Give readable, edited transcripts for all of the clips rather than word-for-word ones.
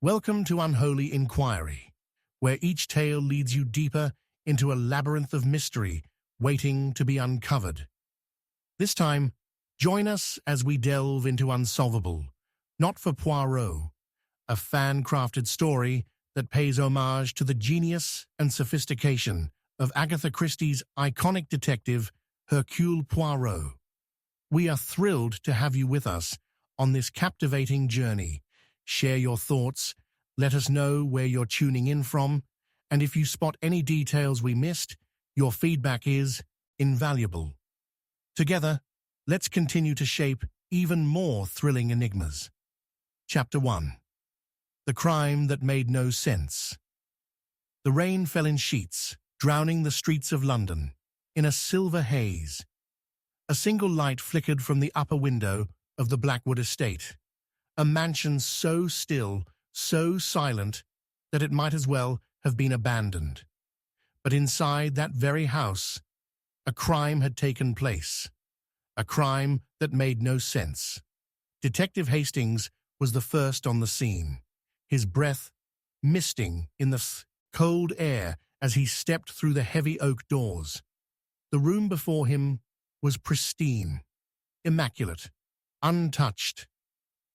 Welcome to Unholy Inquiry, where each tale leads you deeper into a labyrinth of mystery waiting to be uncovered. This time, join us as we delve into Unsolvable, Not for Poirot, a fan-crafted story that pays homage to the genius and sophistication of Agatha Christie's iconic detective, Hercule Poirot. We are thrilled to have you with us on this captivating journey. Share your thoughts, let us know where you're tuning in from, and if you spot any details we missed, your feedback is invaluable. Together, let's continue to shape even more thrilling enigmas. Chapter 1. The Crime That Made No Sense. The rain fell in sheets, drowning the streets of London in a silver haze. A single light flickered from the upper window of the Blackwood estate, a mansion so still, so silent, that it might as well have been abandoned. But inside that very house, a crime had taken place, a crime that made no sense. Detective Hastings was the first on the scene, his breath misting in the cold air as he stepped through the heavy oak doors. The room before him was pristine, immaculate, untouched.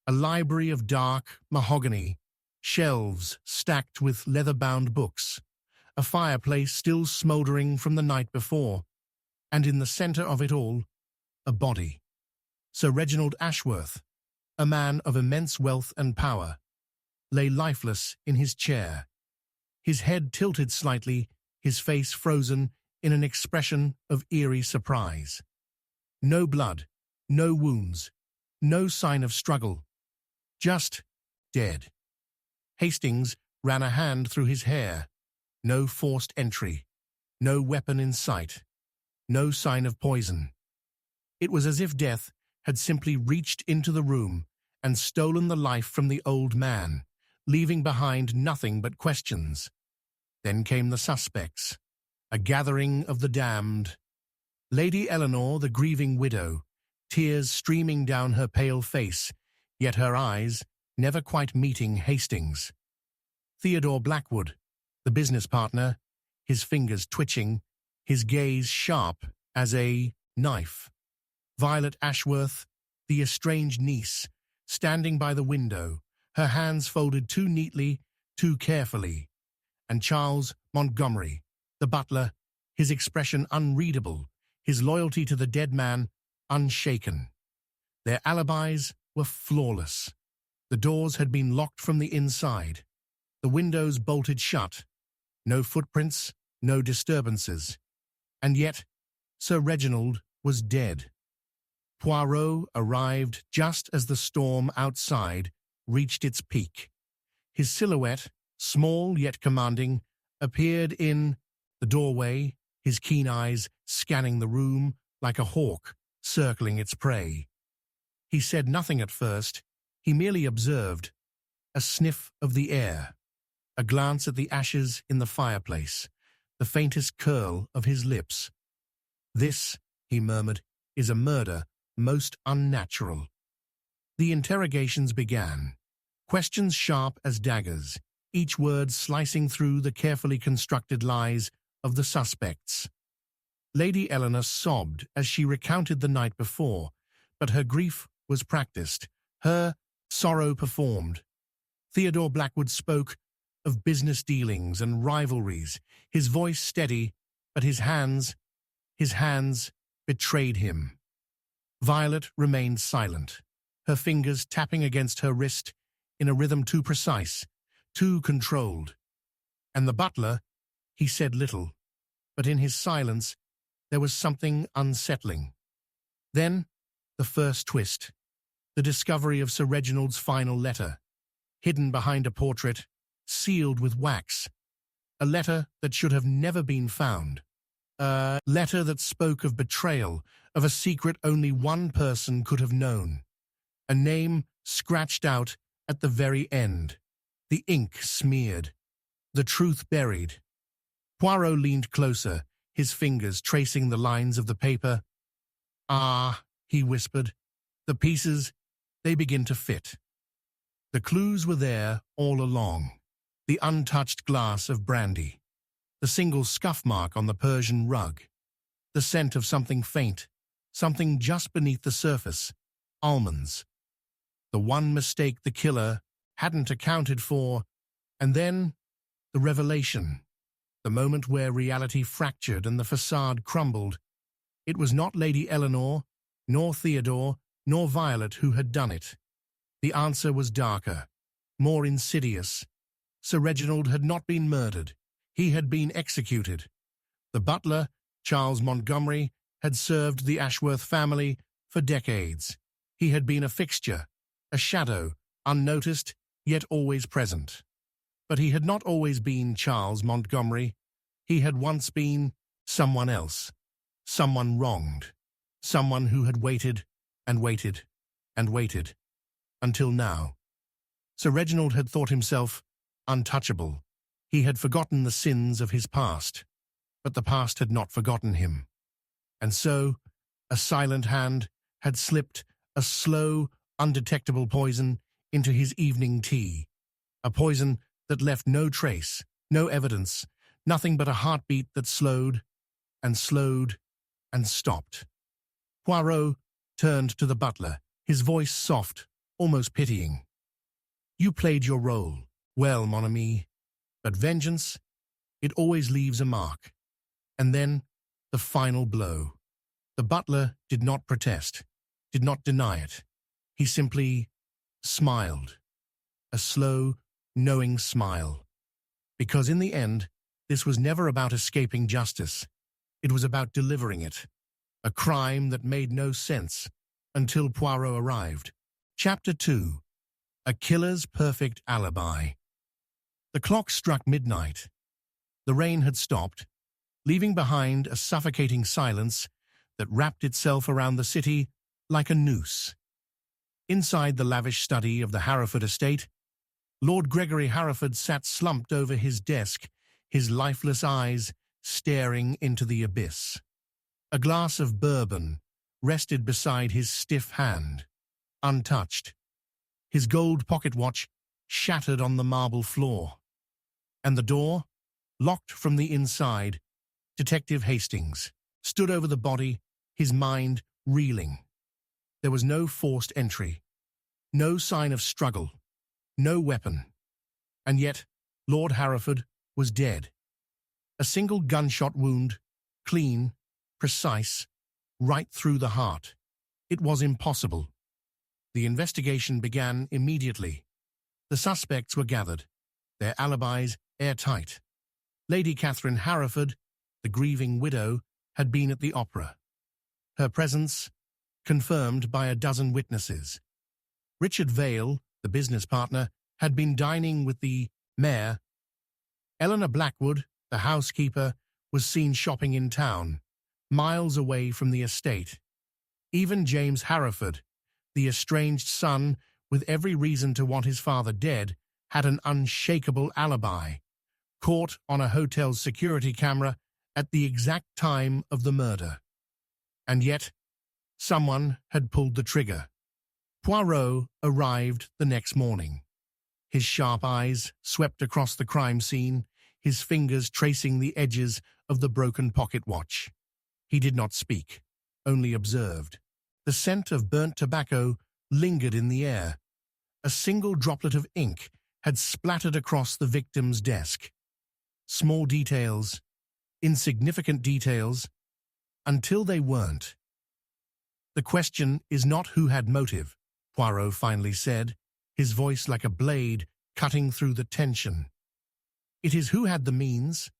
A library of dark mahogany, shelves stacked with leather-bound books, a fireplace still smouldering from the night before, and in the center of it all, a body. Sir Reginald Ashworth, a man of immense wealth and power, lay lifeless in his chair, his head tilted slightly, his face frozen in an expression of eerie surprise. No blood, no wounds, no sign of struggle. Just dead. Hastings ran a hand through his hair. No forced entry. No weapon in sight. No sign of poison. It was as if death had simply reached into the room and stolen the life from the old man, leaving behind nothing but questions. Then came the suspects, a gathering of the damned. Lady Eleanor, the grieving widow, tears streaming down her pale face, yet her eyes never quite meeting Hastings. Theodore Blackwood, the business partner, his fingers twitching, his gaze sharp as a knife. Violet Ashworth, the estranged niece, standing by the window, her hands folded too neatly, too carefully. And Charles Montgomery, the butler, his expression unreadable, his loyalty to the dead man unshaken. Their alibis were flawless. The doors had been locked from the inside, the windows bolted shut, no footprints, no disturbances. And yet, Sir Reginald was dead. Poirot arrived just as the storm outside reached its peak. His silhouette, small yet commanding, appeared in the doorway, his keen eyes scanning the room like a hawk circling its prey. He said nothing at first, he merely observed, a sniff of the air, a glance at the ashes in the fireplace, the faintest curl of his lips. "This," he murmured, "is a murder most unnatural." The interrogations began, questions sharp as daggers, each word slicing through the carefully constructed lies of the suspects. Lady Eleanor sobbed as she recounted the night before, but her grief was practiced, her sorrow performed. Theodore Blackwood spoke of business dealings and rivalries, his voice steady, but his hands betrayed him. Violet remained silent, her fingers tapping against her wrist in a rhythm too precise, too controlled. And the butler, he said little, but in his silence there was something unsettling. Then, the first twist, the discovery of Sir Reginald's final letter, hidden behind a portrait, sealed with wax. A letter that should have never been found. A letter that spoke of betrayal, of a secret only one person could have known. A name scratched out at the very end. The ink smeared. The truth buried. Poirot leaned closer, his fingers tracing the lines of the paper. "Ah," he whispered, "the pieces, they begin to fit." The clues were there all along. The untouched glass of brandy, the single scuff mark on the Persian rug, the scent of something faint, something just beneath the surface, almonds. The one mistake the killer hadn't accounted for, and then the revelation, the moment where reality fractured and the facade crumbled. It was not Lady Eleanor, nor Theodore, nor Violet who had done it. The answer was darker, more insidious. Sir Reginald had not been murdered. He had been executed. The butler, Charles Montgomery, had served the Ashworth family for decades. He had been a fixture, a shadow, unnoticed, yet always present. But he had not always been Charles Montgomery. He had once been someone else, someone wronged, someone who had waited and waited and waited, until now. Sir Reginald had thought himself untouchable. He had forgotten the sins of his past, but the past had not forgotten him. And so, a silent hand had slipped a slow, undetectable poison into his evening tea, a poison that left no trace, no evidence, nothing but a heartbeat that slowed and slowed and stopped. Poirot turned to the butler, his voice soft, almost pitying. "You played your role well, mon ami, but vengeance, it always leaves a mark." And then, the final blow. The butler did not protest, did not deny it. He simply smiled, a slow, knowing smile. Because in the end, this was never about escaping justice. It was about delivering it. A crime that made no sense until Poirot arrived. Chapter 2. A Killer's Perfect Alibi. The clock struck midnight. The rain had stopped, leaving behind a suffocating silence that wrapped itself around the city like a noose. Inside the lavish study of the Hereford estate, Lord Gregory Hereford sat slumped over his desk, his lifeless eyes staring into the abyss. A glass of bourbon rested beside his stiff hand, untouched. His gold pocket watch shattered on the marble floor. And the door, locked from the inside, Detective Hastings stood over the body, his mind reeling. There was no forced entry, no sign of struggle, no weapon. And yet, Lord Hereford was dead. A single gunshot wound, clean, precise, right through the heart. It was impossible. The investigation began immediately. The suspects were gathered, their alibis airtight. Lady Catherine Hereford, the grieving widow, had been at the opera. Her presence confirmed by a dozen witnesses. Richard Vale, the business partner, had been dining with the mayor. Eleanor Blackwood, the housekeeper, was seen shopping in town, miles away from the estate. Even James Hereford, the estranged son with every reason to want his father dead, had an unshakable alibi, caught on a hotel's security camera at the exact time of the murder. And yet, someone had pulled the trigger. Poirot arrived the next morning. His sharp eyes swept across the crime scene, his fingers tracing the edges of the broken pocket watch. He did not speak, only observed. The scent of burnt tobacco lingered in the air. A single droplet of ink had splattered across the victim's desk. Small details, insignificant details, until they weren't. "The question is not who had motive," Poirot finally said, his voice like a blade cutting through the tension. "It is who had the means."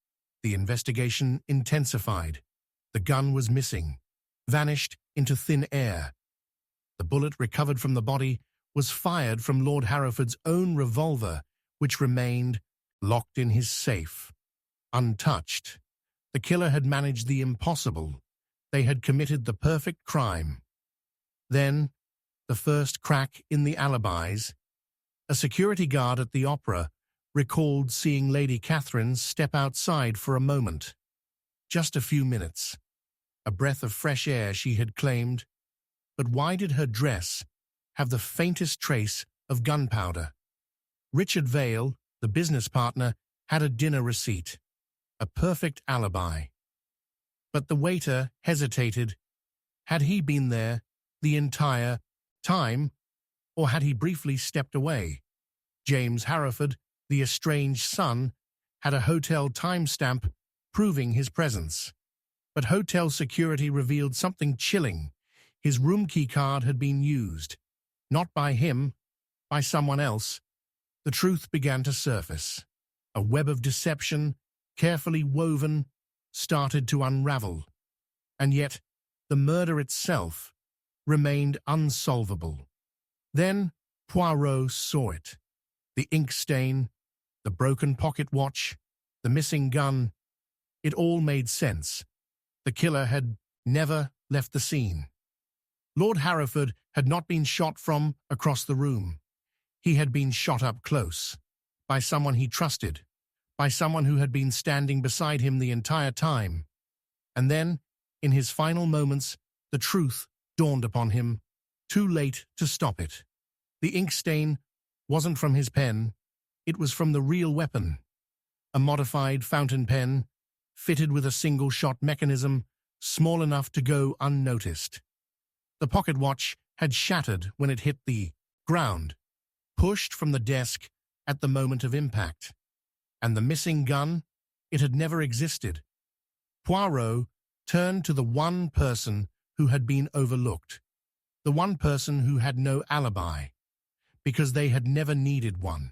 The investigation intensified. The gun was missing, vanished into thin air. The bullet recovered from the body was fired from Lord Hereford's own revolver, which remained locked in his safe, untouched. The killer had managed the impossible. They had committed the perfect crime. Then, the first crack in the alibis. A security guard at the opera recalled seeing Lady Catherine step outside for a moment. Just a few minutes. A breath of fresh air, she had claimed. But why did her dress have the faintest trace of gunpowder? Richard Vale, the business partner, had a dinner receipt, a perfect alibi. But the waiter hesitated. Had he been there the entire time, or had he briefly stepped away? James Harrowford, the estranged son, had a hotel timestamp proving his presence. But hotel security revealed something chilling. His room key card had been used. Not by him, by someone else. The truth began to surface. A web of deception, carefully woven, started to unravel. And yet, the murder itself remained unsolvable. Then Poirot saw it. The ink stain, the broken pocket watch, the missing gun. It all made sense. The killer had never left the scene. Lord Harrowford had not been shot from across the room. He had been shot up close, by someone he trusted, by someone who had been standing beside him the entire time. And then, in his final moments, the truth dawned upon him, too late to stop it. The ink stain wasn't from his pen, it was from the real weapon. A modified fountain pen, fitted with a single-shot mechanism, small enough to go unnoticed. The pocket watch had shattered when it hit the ground, pushed from the desk at the moment of impact. And the missing gun, it had never existed. Poirot turned to the one person who had been overlooked, the one person who had no alibi, because they had never needed one.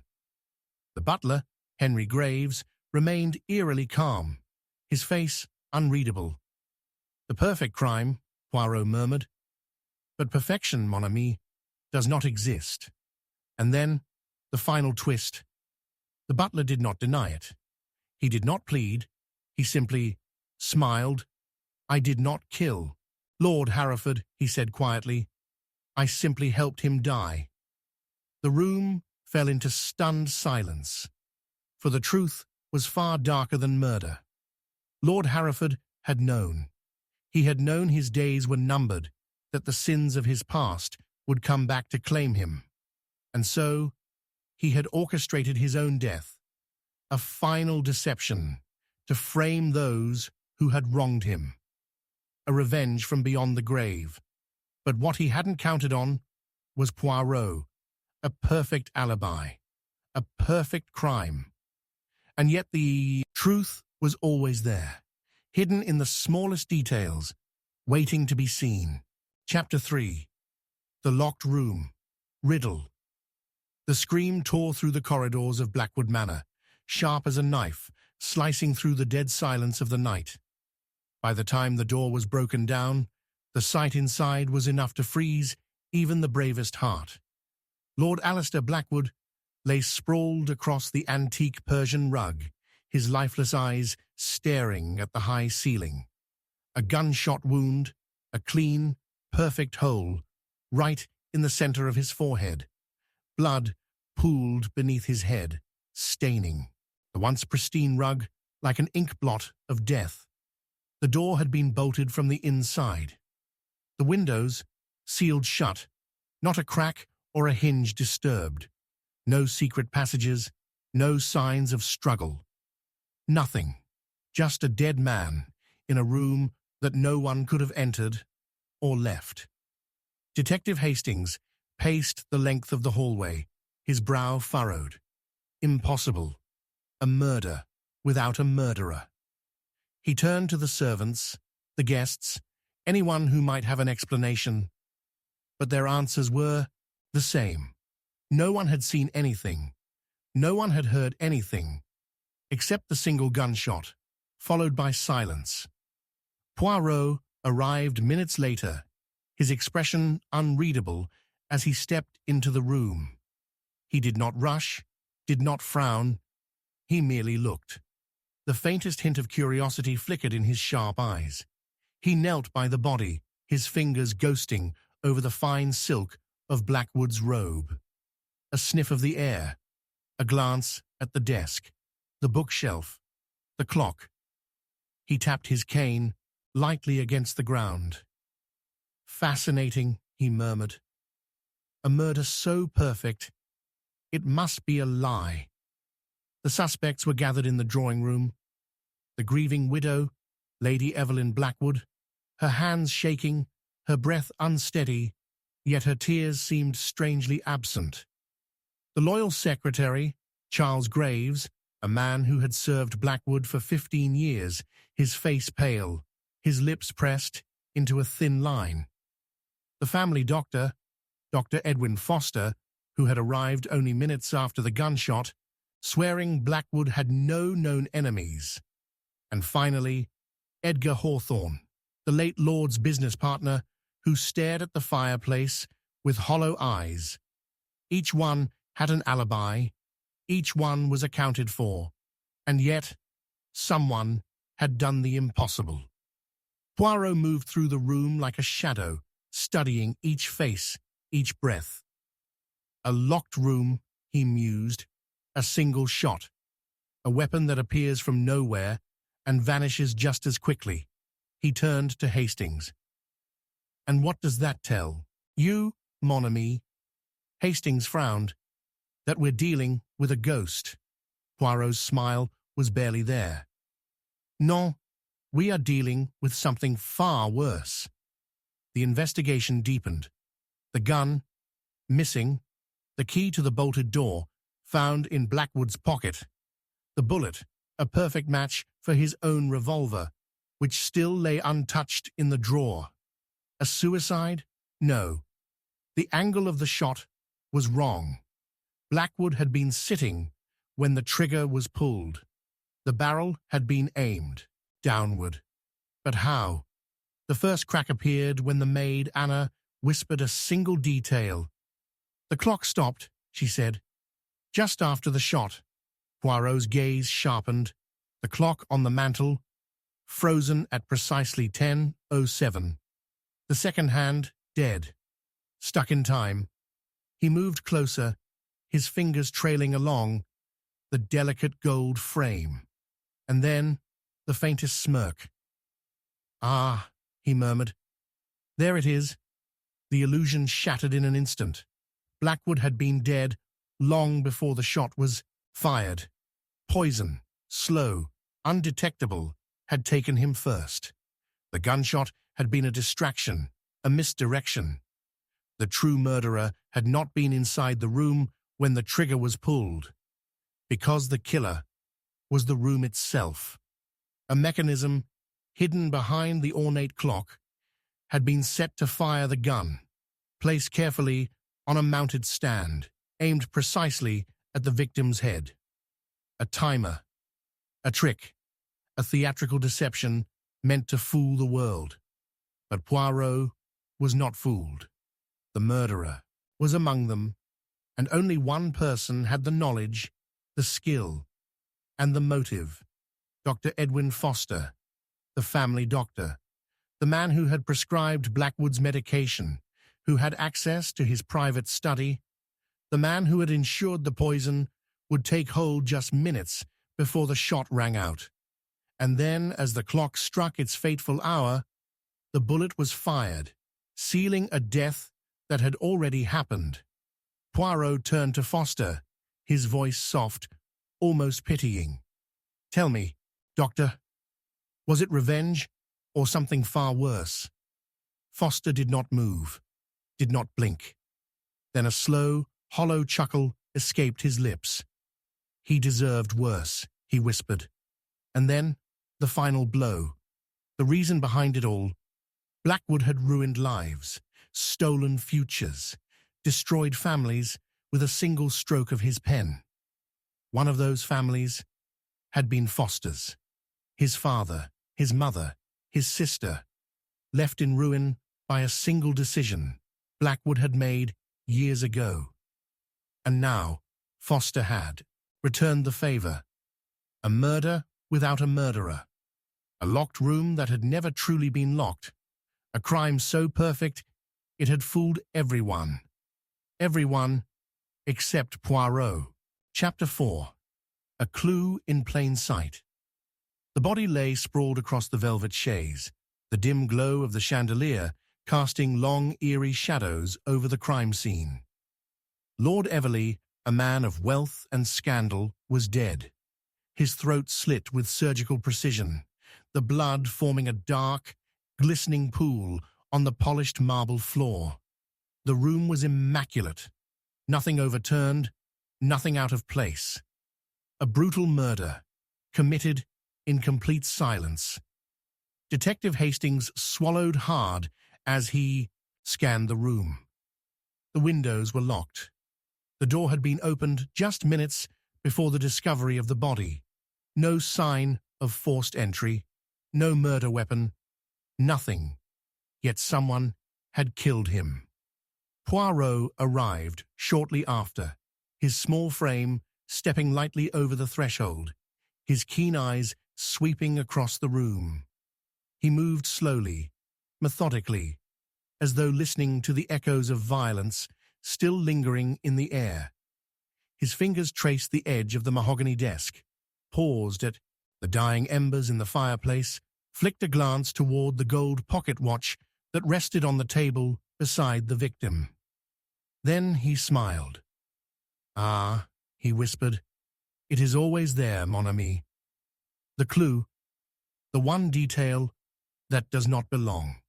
The butler, Henry Graves, remained eerily calm, his face unreadable. "The perfect crime," Poirot murmured. "But perfection, mon ami, does not exist." And then, the final twist. The butler did not deny it. He did not plead. He simply smiled. "I did not kill Lord Harrowford," he said quietly. "I simply helped him die." The room fell into stunned silence, for the truth was far darker than murder. Lord Harrowford had known. He had known his days were numbered, that the sins of his past would come back to claim him. And so, he had orchestrated his own death, a final deception to frame those who had wronged him, a revenge from beyond the grave. But what he hadn't counted on was Poirot, a perfect alibi, a perfect crime. And yet the truth was always there, hidden in the smallest details, waiting to be seen. Chapter 3. The Locked Room. Riddle. The scream tore through the corridors of Blackwood Manor, sharp as a knife, slicing through the dead silence of the night. By the time the door was broken down, the sight inside was enough to freeze even the bravest heart. Lord Alistair Blackwood lay sprawled across the antique Persian rug, his lifeless eyes staring at the high ceiling. A gunshot wound, a clean, perfect hole, right in the center of his forehead. Blood pooled beneath his head, staining the once pristine rug like an ink blot of death. The door had been bolted from the inside. The windows sealed shut, not a crack or a hinge disturbed. No secret passages, no signs of struggle. Nothing, just a dead man in a room that no one could have entered or left. Detective Hastings paced the length of the hallway, his brow furrowed. Impossible. A murder without a murderer. He turned to the servants, the guests, anyone who might have an explanation. But their answers were the same. No one had seen anything. No one had heard anything, except the single gunshot, followed by silence. Poirot arrived minutes later, his expression unreadable as he stepped into the room. He did not rush, did not frown. He merely looked. The faintest hint of curiosity flickered in his sharp eyes. He knelt by the body, his fingers ghosting over the fine silk of Blackwood's robe. A sniff of the air, a glance at the desk, the bookshelf, the clock. He tapped his cane lightly against the ground. "Fascinating," he murmured. "A murder so perfect, It must be a lie. The suspects were gathered in the drawing room. The grieving widow, Lady Evelyn Blackwood, her hands shaking, her breath unsteady, yet her tears seemed strangely absent. The loyal secretary, Charles Graves, a man who had served Blackwood for 15 years, his face pale, his lips pressed into a thin line. The family doctor, Dr. Edwin Foster, who had arrived only minutes after the gunshot, swearing Blackwood had no known enemies. And finally, Edgar Hawthorne, the late Lord's business partner, who stared at the fireplace with hollow eyes. Each one had an alibi, each one was accounted for, and yet someone had done the impossible. Poirot moved through the room like a shadow, studying each face, each breath. A locked room, he mused, a single shot, a weapon that appears from nowhere and vanishes just as quickly. He turned to Hastings. "And what does that tell you, mon ami?" Hastings frowned. "That we're dealing with a ghost." Poirot's smile was barely there. "Non, we are dealing with something far worse." The investigation deepened. The gun, missing, the key to the bolted door, found in Blackwood's pocket. The bullet, a perfect match for his own revolver, which still lay untouched in the drawer. A suicide? No. The angle of the shot was wrong. Blackwood had been sitting when the trigger was pulled. The barrel had been aimed downward. But how? The first crack appeared when the maid, Anna, whispered a single detail. "The clock stopped," she said, "just after the shot." Poirot's gaze sharpened. The clock on the mantel, frozen at precisely 10:07. The second hand, dead. Stuck in time. He moved closer, his fingers trailing along the delicate gold frame. And then, the faintest smirk. "Ah," he murmured. "There it is." The illusion shattered in an instant. Blackwood had been dead long before the shot was fired. Poison, slow, undetectable, had taken him first. The gunshot had been a distraction, a misdirection. The true murderer had not been inside the room when the trigger was pulled, because the killer was the room itself. A mechanism, hidden behind the ornate clock, had been set to fire the gun, placed carefully on a mounted stand, aimed precisely at the victim's head. A timer, a trick, a theatrical deception meant to fool the world. But Poirot was not fooled. The murderer was among them, and only one person had the knowledge, the skill, and the motive. Dr. Edwin Foster, the family doctor, the man who had prescribed Blackwood's medication, who had access to his private study, the man who had ensured the poison would take hold just minutes before the shot rang out. And then, as the clock struck its fateful hour, the bullet was fired, sealing a death that had already happened. Poirot turned to Foster, his voice soft, almost pitying. "Tell me, Doctor, was it revenge or something far worse?" Foster did not move, did not blink. Then a slow, hollow chuckle escaped his lips. "He deserved worse," he whispered. And then, the final blow. The reason behind it all. Blackwood had ruined lives, stolen futures, destroyed families with a single stroke of his pen. One of those families had been Foster's. His father, his mother, his sister, left in ruin by a single decision Blackwood had made years ago. And now, Foster had returned the favor. A murder without a murderer. A locked room that had never truly been locked. A crime so perfect it had fooled everyone. Everyone except Poirot. Chapter 4. A Clue in Plain Sight. The body lay sprawled across the velvet chaise, the dim glow of the chandelier casting long, eerie shadows over the crime scene. Lord Everley, a man of wealth and scandal, was dead. His throat slit with surgical precision, the blood forming a dark, glistening pool on the polished marble floor. The room was immaculate, nothing overturned, nothing out of place. A brutal murder, committed in complete silence. Detective Hastings swallowed hard as he scanned the room. The windows were locked. The door had been opened just minutes before the discovery of the body. No sign of forced entry, no murder weapon, nothing. Yet someone had killed him. Poirot arrived shortly after, his small frame stepping lightly over the threshold, his keen eyes sweeping across the room. He moved slowly, methodically, as though listening to the echoes of violence still lingering in the air. His fingers traced the edge of the mahogany desk, paused at the dying embers in the fireplace, flicked a glance toward the gold pocket watch that rested on the table beside the victim. Then he smiled. "Ah," he whispered, "it is always there, mon ami. The clue, the one detail that does not belong."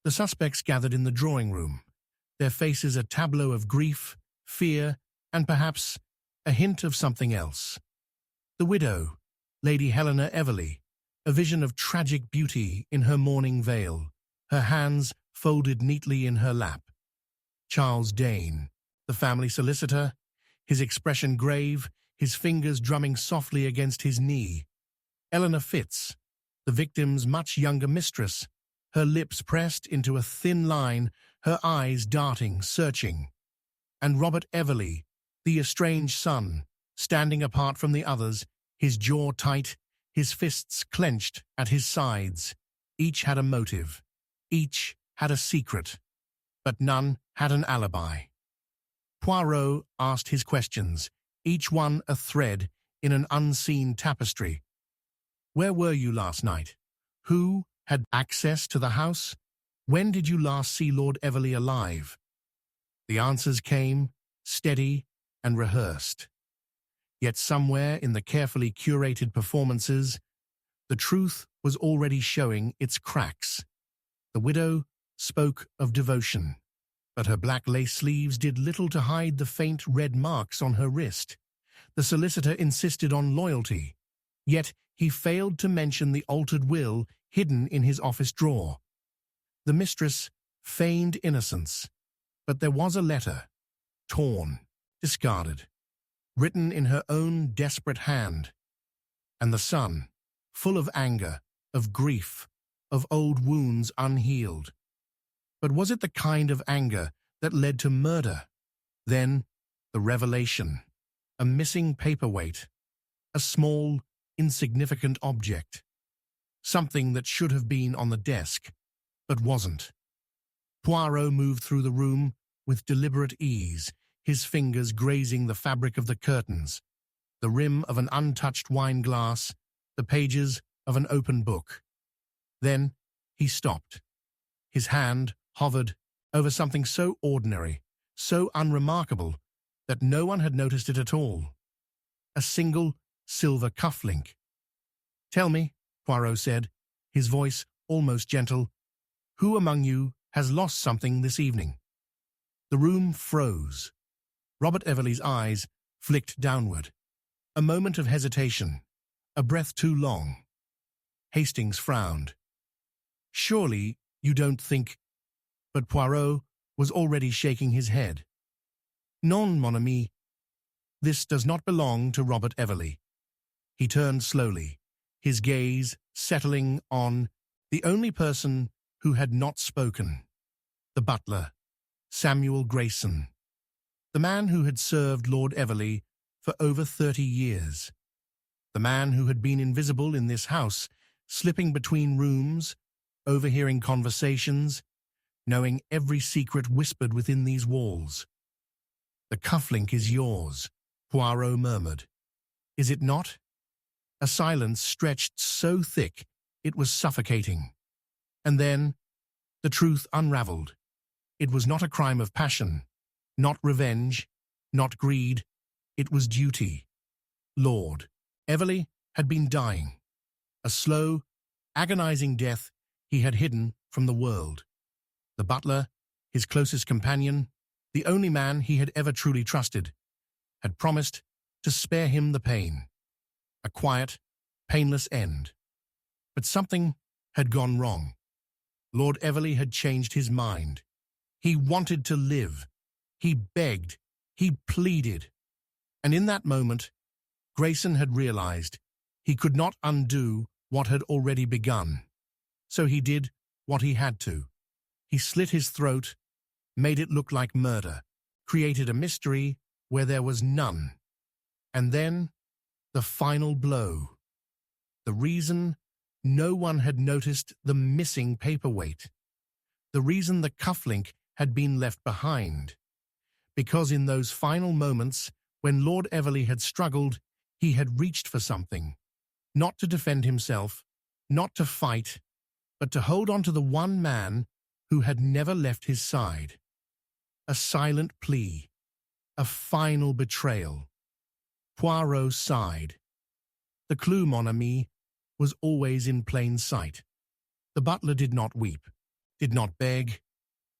The suspects gathered in the drawing room, their faces a tableau of grief, fear, and perhaps a hint of something else. The widow, Lady Helena Everleigh, a vision of tragic beauty in her mourning veil, her hands folded neatly in her lap. Charles Dane, the family solicitor, his expression grave, his fingers drumming softly against his knee. Eleanor Fitz, the victim's much younger mistress, her lips pressed into a thin line, her eyes darting, searching. And Robert Everleigh, the estranged son, standing apart from the others, his jaw tight, his fists clenched at his sides. Each had a motive. Each had a secret. But none had an alibi. Poirot asked his questions, each one a thread in an unseen tapestry. "Where were you last night? Who had access to the house? When did you last see Lord Everleigh alive?" The answers came, steady and rehearsed. Yet somewhere in the carefully curated performances, the truth was already showing its cracks. The widow spoke of devotion, but her black lace sleeves did little to hide the faint red marks on her wrist. The solicitor insisted on loyalty, yet he failed to mention the altered will hidden in his office drawer. The mistress feigned innocence, but there was a letter, torn, discarded, written in her own desperate hand. And the son, full of anger, of grief, of old wounds unhealed. But was it the kind of anger that led to murder? Then, the revelation, a missing paperweight, a small, insignificant object, something that should have been on the desk, but wasn't. Poirot moved through the room with deliberate ease, his fingers grazing the fabric of the curtains, the rim of an untouched wine glass, the pages of an open book. Then he stopped. His hand hovered over something so ordinary, so unremarkable, that no one had noticed it at all. A single silver cufflink. "Tell me," Poirot said, his voice almost gentle, "who among you has lost something this evening?" The room froze. Robert Everleigh's eyes flicked downward. A moment of hesitation, a breath too long. Hastings frowned. "Surely you don't think—" But Poirot was already shaking his head. "Non, mon ami. This does not belong to Robert Everleigh." He turned slowly, his gaze settling on the only person who had not spoken, the butler, Samuel Grayson, the man who had served Lord Everleigh for over 30 years, the man who had been invisible in this house, slipping between rooms, overhearing conversations, knowing every secret whispered within these walls. "The cufflink is yours," Poirot murmured. "Is it not?" A silence stretched so thick it was suffocating. And then the truth unraveled. It was not a crime of passion, not revenge, not greed, It was duty. Lord Everley had been dying. A slow, agonizing death he had hidden from the world. The butler, his closest companion, the only man he had ever truly trusted, had promised to spare him the pain. A quiet, painless end. But something had gone wrong. Lord Everley had changed his mind. He wanted to live. He begged. He pleaded. And in that moment, Grayson had realized he could not undo what had already begun. So he did what he had to. He slit his throat, made it look like murder, created a mystery where there was none. And then, the final blow. The reason no one had noticed the missing paperweight. The reason the cufflink had been left behind. Because in those final moments, when Lord Everley had struggled, he had reached for something. Not to defend himself, not to fight, but to hold on to the one man who had never left his side. A silent plea. A final betrayal. Poirot sighed. The clue, mon ami, was always in plain sight. The butler did not weep, did not beg.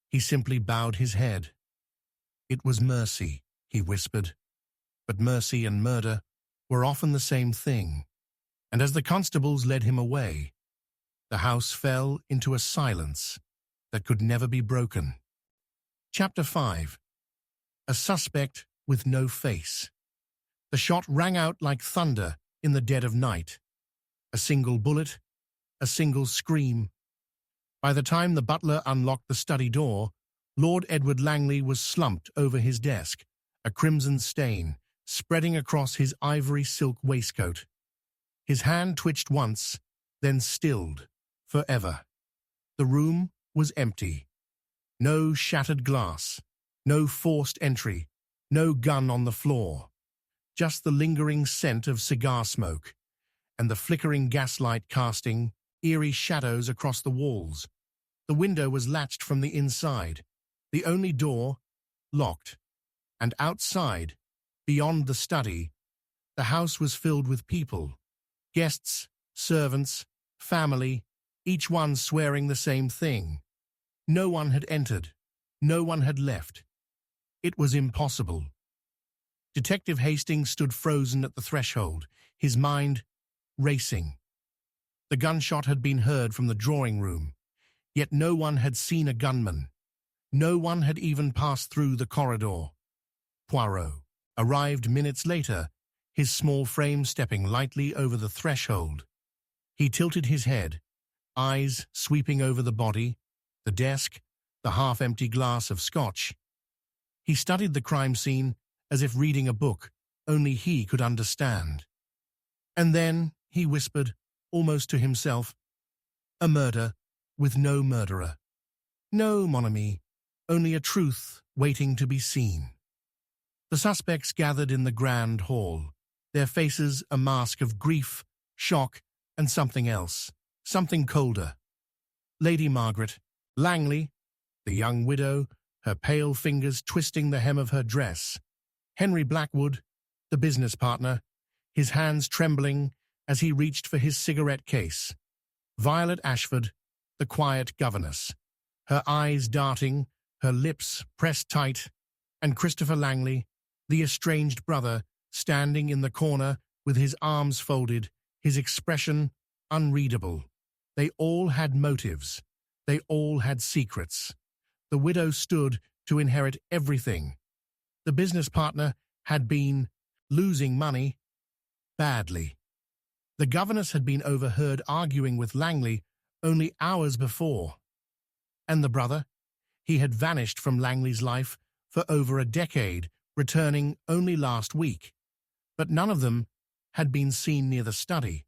He simply bowed his head. It was mercy, he whispered. But mercy and murder were often the same thing. And as the constables led him away, the house fell into a silence that could never be broken. Chapter 5. A suspect with no face. The shot rang out like thunder in the dead of night. A single bullet, a single scream. By the time the butler unlocked the study door, Lord Edward Langley was slumped over his desk, a crimson stain spreading across his ivory silk waistcoat. His hand twitched once, then stilled, forever. The room was empty. No shattered glass, no forced entry, no gun on the floor. Just the lingering scent of cigar smoke, and the flickering gaslight casting eerie shadows across the walls. The window was latched from the inside, the only door locked. And outside, beyond the study, the house was filled with people. Guests, servants, family, each one swearing the same thing. No one had entered. No one had left. It was impossible. Detective Hastings stood frozen at the threshold, his mind racing. The gunshot had been heard from the drawing room, yet no one had seen a gunman. No one had even passed through the corridor. Poirot arrived minutes later, his small frame stepping lightly over the threshold. He tilted his head, eyes sweeping over the body, the desk, the half-empty glass of scotch. He studied the crime scene as if reading a book only he could understand. And then he whispered, almost to himself, "A murder with no murderer. No, mon ami, only a truth waiting to be seen." The suspects gathered in the grand hall, their faces a mask of grief, shock, and something else, something colder. Lady Margaret Langley, the young widow, her pale fingers twisting the hem of her dress. Henry Blackwood, the business partner, his hands trembling as he reached for his cigarette case. Violet Ashford, the quiet governess, her eyes darting, her lips pressed tight, and Christopher Langley, the estranged brother, standing in the corner with his arms folded, his expression unreadable. They all had motives. They all had secrets. The widow stood to inherit everything. The business partner had been losing money badly. The governess had been overheard arguing with Langley only hours before. And the brother? He had vanished from Langley's life for over a decade, returning only last week. But none of them had been seen near the study.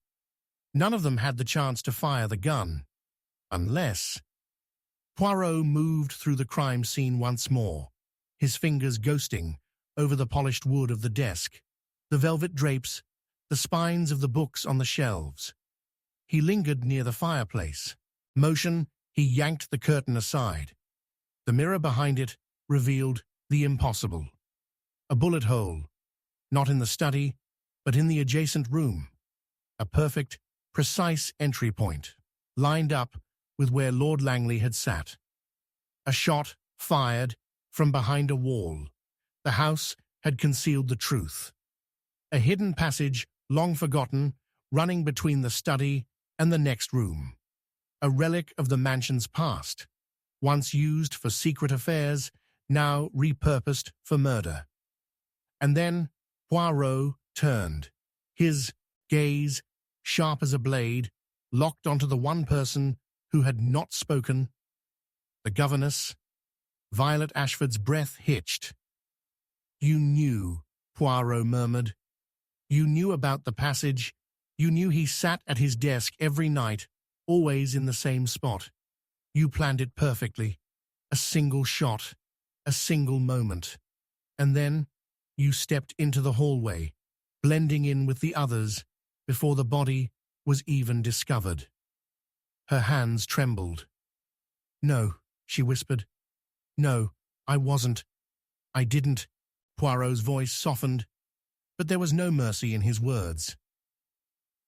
None of them had the chance to fire the gun. Unless... Poirot moved through the crime scene once more, his fingers ghosting over the polished wood of the desk, the velvet drapes, the spines of the books on the shelves. He lingered near the fireplace. Motion, he yanked the curtain aside. The mirror behind it revealed the impossible. A bullet hole, not in the study, but in the adjacent room. A perfect, precise entry point, lined up with where Lord Langley had sat. A shot fired from behind a wall. The house had concealed the truth. A hidden passage, long forgotten, running between the study and the next room. A relic of the mansion's past, once used for secret affairs, now repurposed for murder. And then Poirot turned, his gaze, sharp as a blade, locked onto the one person who had not spoken. The governess. Violet Ashford's breath hitched. "You knew," Poirot murmured. "You knew about the passage. You knew he sat at his desk every night, always in the same spot. You planned it perfectly. A single shot, a single moment. And then you stepped into the hallway, blending in with the others before the body was even discovered." Her hands trembled. "No," she whispered. "No, I wasn't. I didn't." Poirot's voice softened, but there was no mercy in his words.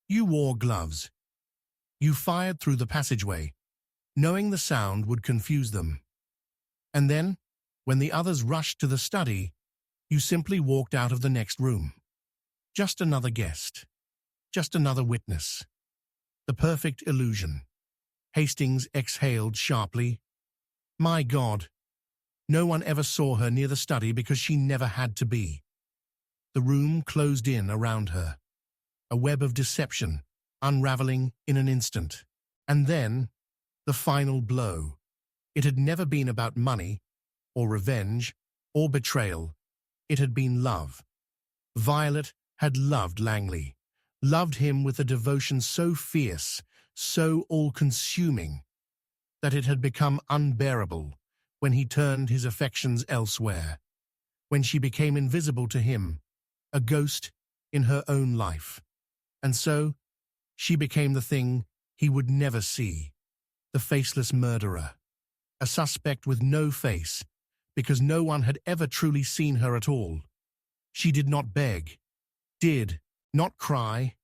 "You wore gloves. You fired through the passageway, knowing the sound would confuse them. And then, when the others rushed to the study, you simply walked out of the next room. Just another guest. Just another witness. The perfect illusion." Hastings exhaled sharply. "My God. No one ever saw her near the study because she never had to be." The room closed in around her, a web of deception unraveling in an instant. And then, the final blow. It had never been about money, or revenge, or betrayal. It had been love. Violet had loved Langley, loved him with a devotion so fierce, so all-consuming, that it had become unbearable when he turned his affections elsewhere, when she became invisible to him, a ghost in her own life. And so, she became the thing he would never see, the faceless murderer, a suspect with no face, because no one had ever truly seen her at all. She did not beg, did not cry.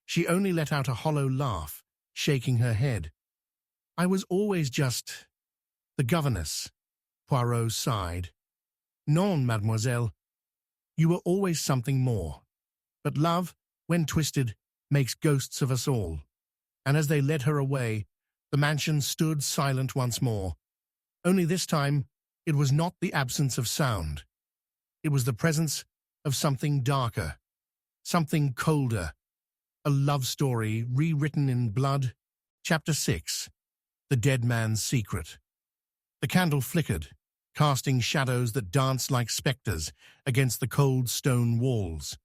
She only let out a hollow laugh, shaking her head. "I was always just the governess," Poirot sighed. "Non, mademoiselle. You were always something more. But love, when twisted, makes ghosts of us all." And as they led her away, the mansion stood silent once more. Only this time, it was not the absence of sound. It was the presence of something darker, something colder. A love story rewritten in blood. Chapter 6. The Dead Man's Secret. The candle flickered, casting shadows that danced like specters against the cold stone walls.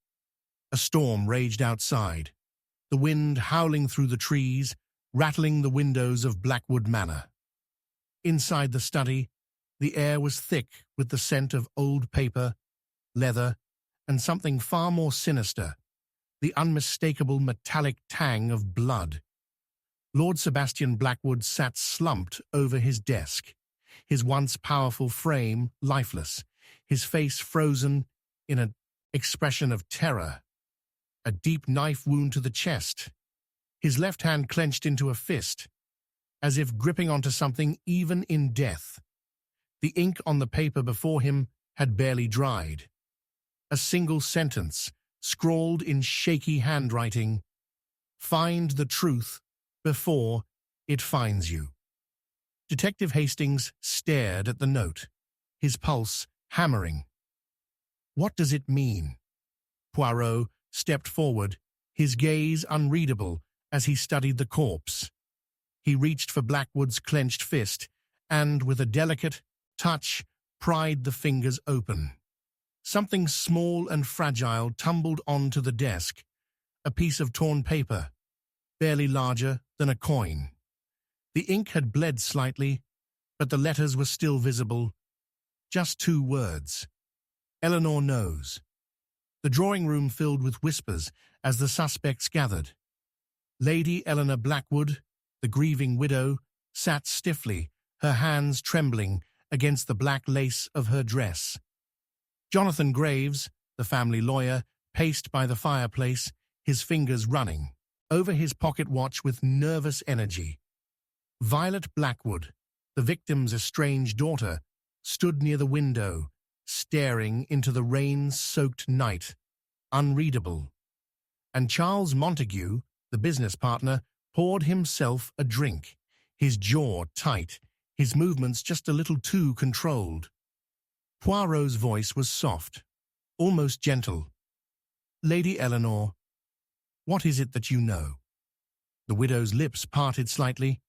A storm raged outside, the wind howling through the trees, rattling the windows of Blackwood Manor. Inside the study, the air was thick with the scent of old paper, leather, and something far more sinister, the unmistakable metallic tang of blood. Lord Sebastian Blackwood sat slumped over his desk, his once powerful frame lifeless, his face frozen in an expression of terror. A deep knife wound to the chest, his left hand clenched into a fist, as if gripping onto something even in death. The ink on the paper before him had barely dried. A single sentence, scrawled in shaky handwriting: "Find the truth before it finds you." Detective Hastings stared at the note, his pulse hammering. What does it mean? Poirot stepped forward, his gaze unreadable as he studied the corpse. He reached for Blackwood's clenched fist and, with a delicate touch, pried the fingers open. Something small and fragile tumbled onto the desk, a piece of torn paper, barely larger than a coin. The ink had bled slightly, but the letters were still visible. Just 2 words. "Eleanor knows." The drawing room filled with whispers as the suspects gathered. Lady Eleanor Blackwood, the grieving widow, sat stiffly, her hands trembling against the black lace of her dress. Jonathan Graves, the family lawyer, paced by the fireplace, his fingers running over his pocket watch with nervous energy. Violet Blackwood, the victim's estranged daughter, stood near the window, staring into the rain-soaked night, unreadable. And Charles Montague, the business partner, poured himself a drink, his jaw tight, his movements just a little too controlled. Poirot's voice was soft, almost gentle. "Lady Eleanor, what is it that you know?" The widow's lips parted slightly,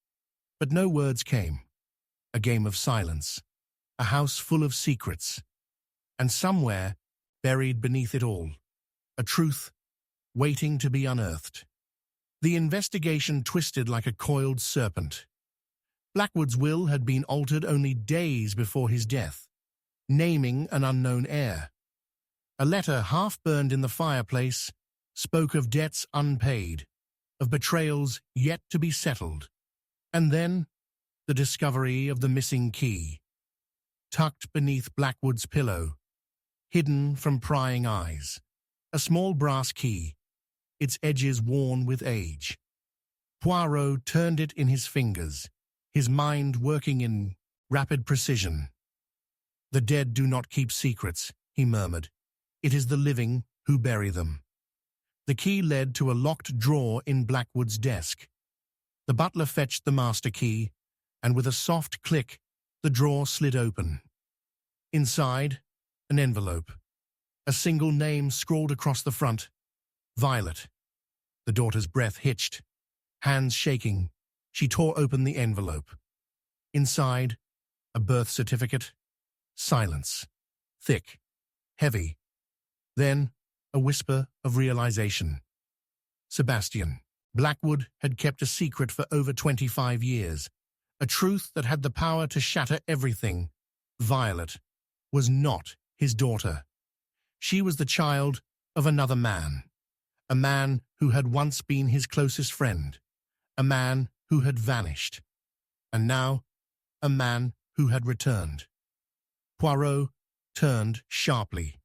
but no words came. A game of silence, a house full of secrets, and somewhere, buried beneath it all, a truth waiting to be unearthed. The investigation twisted like a coiled serpent. Blackwood's will had been altered only days before his death, naming an unknown heir. A letter half-burned in the fireplace spoke of debts unpaid, of betrayals yet to be settled, and then the discovery of the missing key. Tucked beneath Blackwood's pillow, hidden from prying eyes, a small brass key, its edges worn with age. Poirot turned it in his fingers, his mind working in rapid precision. "The dead do not keep secrets," he murmured. "It is the living who bury them." The key led to a locked drawer in Blackwood's desk. The butler fetched the master key, and with a soft click, the drawer slid open. Inside, an envelope. A single name scrawled across the front: Violet. The daughter's breath hitched. Hands shaking, she tore open the envelope. Inside, a birth certificate. Silence. Thick. Heavy. Then, a whisper of realization. Sebastian. Blackwood had kept a secret for over 25 years. A truth that had the power to shatter everything. Violet was not his daughter. She was the child of another man. A man who had once been his closest friend. A man who had vanished. And now, a man who had returned. Poirot turned sharply.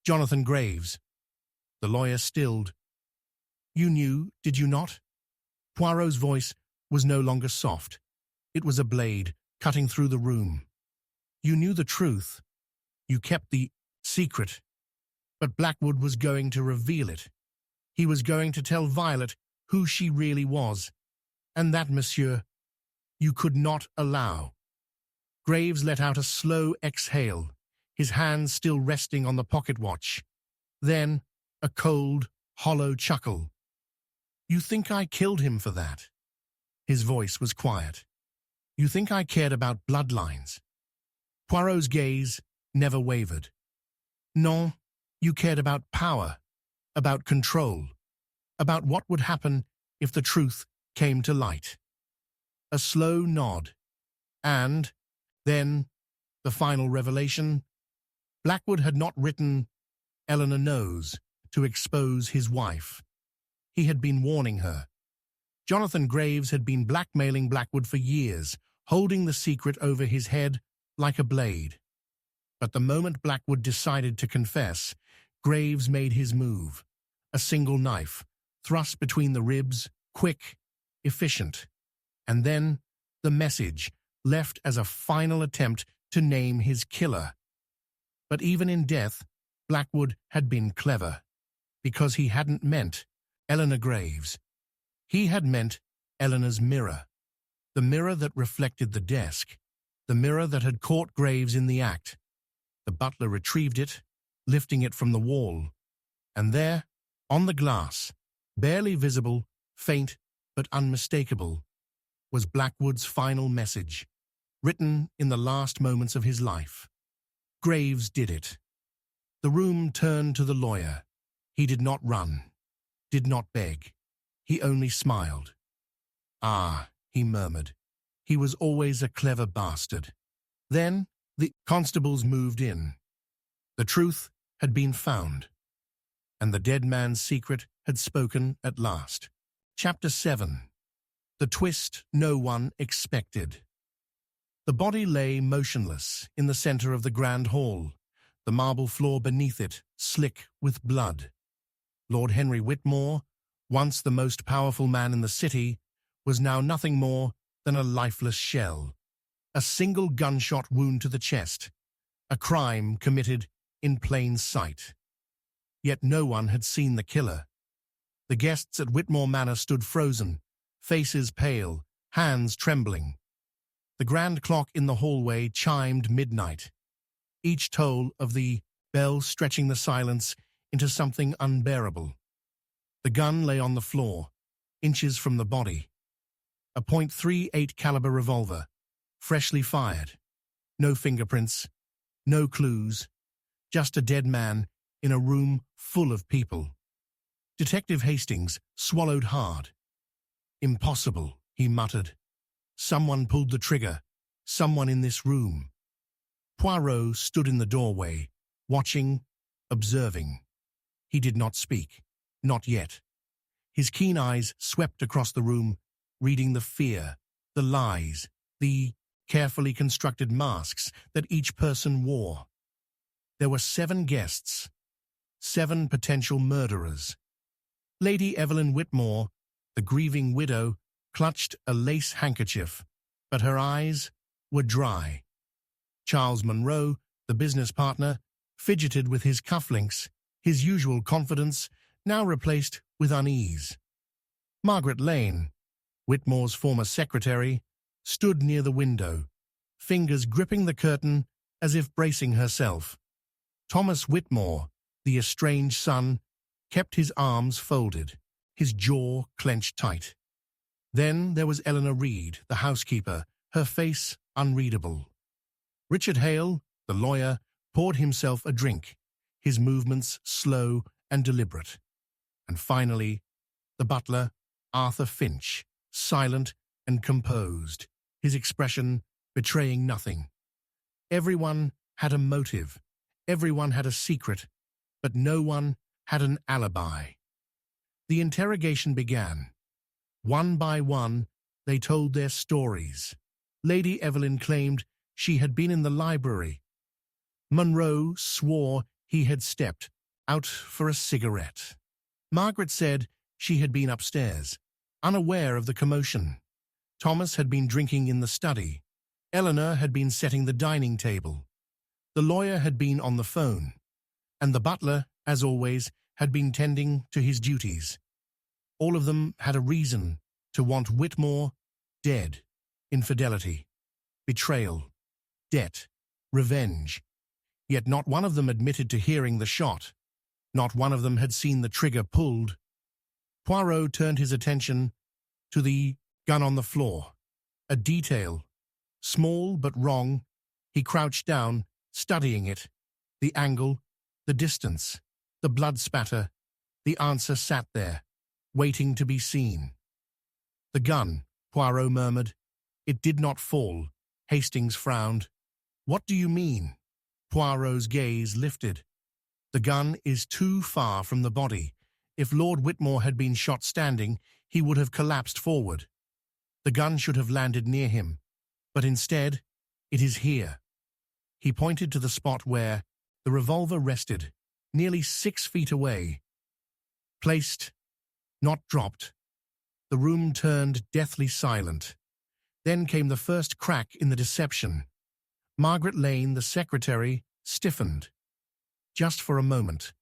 "Jonathan Graves." The lawyer stilled. "You knew, did you not?" Poirot's voice was no longer soft. It was a blade cutting through the room. "You knew the truth. You kept the secret. But Blackwood was going to reveal it. He was going to tell Violet who she really was. And that, monsieur, you could not allow." Graves let out a slow exhale, his hands still resting on the pocket watch. Then, a cold, hollow chuckle. "You think I killed him for that?" His voice was quiet. "You think I cared about bloodlines?" Poirot's gaze never wavered. "Non, you cared about power, about control, about what would happen if the truth came to light." A slow nod. And then, the final revelation. Blackwood had not written "Eleanor knows" to expose his wife. He had been warning her. Jonathan Graves had been blackmailing Blackwood for years, holding the secret over his head like a blade. But the moment Blackwood decided to confess, Graves made his move. A single knife, thrust between the ribs, quick, efficient. And then, the message, left as a final attempt to name his killer. But even in death, Blackwood had been clever, because he hadn't meant Eleanor Graves. He had meant Eleanor's mirror, the mirror that reflected the desk, the mirror that had caught Graves in the act. The butler retrieved it, lifting it from the wall, and there, on the glass, barely visible, faint but unmistakable, was Blackwood's final message, written in the last moments of his life. Graves did it. The room turned to the lawyer. He did not run, did not beg. He only smiled. "Ah," he murmured. "He was always a clever bastard." Then the constables moved in. The truth had been found, and the dead man's secret had spoken at last. Chapter 7. The twist no one expected. The body lay motionless in the center of the grand hall, the marble floor beneath it slick with blood. Lord Henry Whitmore, once the most powerful man in the city, was now nothing more than a lifeless shell. A single gunshot wound to the chest, a crime committed in plain sight. Yet no one had seen the killer. The guests at Whitmore Manor stood frozen, faces pale, hands trembling. The grand clock in the hallway chimed midnight, each toll of the bell stretching the silence into something unbearable. The gun lay on the floor, inches from the body. A .38 caliber revolver, freshly fired. No fingerprints, no clues, just a dead man in a room full of people. Detective Hastings swallowed hard. "Impossible," he muttered. "Someone pulled the trigger. Someone in this room." Poirot stood in the doorway, watching, observing. He did not speak. Not yet. His keen eyes swept across the room, reading the fear, the lies, the carefully constructed masks that each person wore. There were 7 guests, 7 potential murderers. Lady Evelyn Whitmore, the grieving widow, clutched a lace handkerchief, but her eyes were dry. Charles Monroe, the business partner, fidgeted with his cufflinks, his usual confidence now replaced with unease. Margaret Lane, Whitmore's former secretary, stood near the window, fingers gripping the curtain as if bracing herself. Thomas Whitmore, the estranged son, kept his arms folded, his jaw clenched tight. Then there was Eleanor Reed, the housekeeper, her face unreadable. Richard Hale, the lawyer, poured himself a drink, his movements slow and deliberate. And finally, the butler, Arthur Finch, silent and composed, his expression betraying nothing. Everyone had a motive, everyone had a secret, but no one had an alibi. The interrogation began. One by one, they told their stories. Lady Evelyn claimed she had been in the library. Monroe swore he had stepped out for a cigarette. Margaret said she had been upstairs, unaware of the commotion. Thomas had been drinking in the study. Eleanor had been setting the dining table. The lawyer had been on the phone. And the butler, as always, had been tending to his duties. All of them had a reason to want Whitmore dead. Infidelity, betrayal, debt, revenge. Yet not one of them admitted to hearing the shot. Not one of them had seen the trigger pulled. Poirot turned his attention to the gun on the floor. A detail, small but wrong. He crouched down, studying it. The angle, the distance, the blood spatter. The answer sat there, waiting to be seen. "The gun," Poirot murmured. "It did not fall." Hastings frowned. "What do you mean?" Poirot's gaze lifted. "The gun is too far from the body. If Lord Whitmore had been shot standing, he would have collapsed forward. The gun should have landed near him, but instead, it is here." He pointed to the spot where the revolver rested, nearly 6 feet away. Placed, not dropped. The room turned deathly silent. Then came the first crack in the deception. Margaret Lane, the secretary, stiffened. Just for a moment.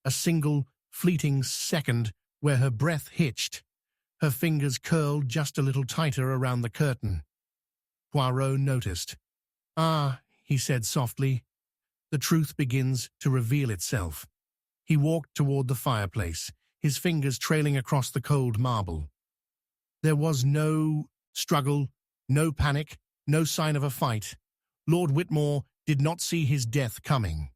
A single, fleeting second where her breath hitched. Her fingers curled just a little tighter around the curtain. Poirot noticed. "Ah," he said softly. "The truth begins to reveal itself." He walked toward the fireplace, his fingers trailing across the cold marble. There was no struggle, no panic, no sign of a fight. Lord Whitmore did not see his death coming.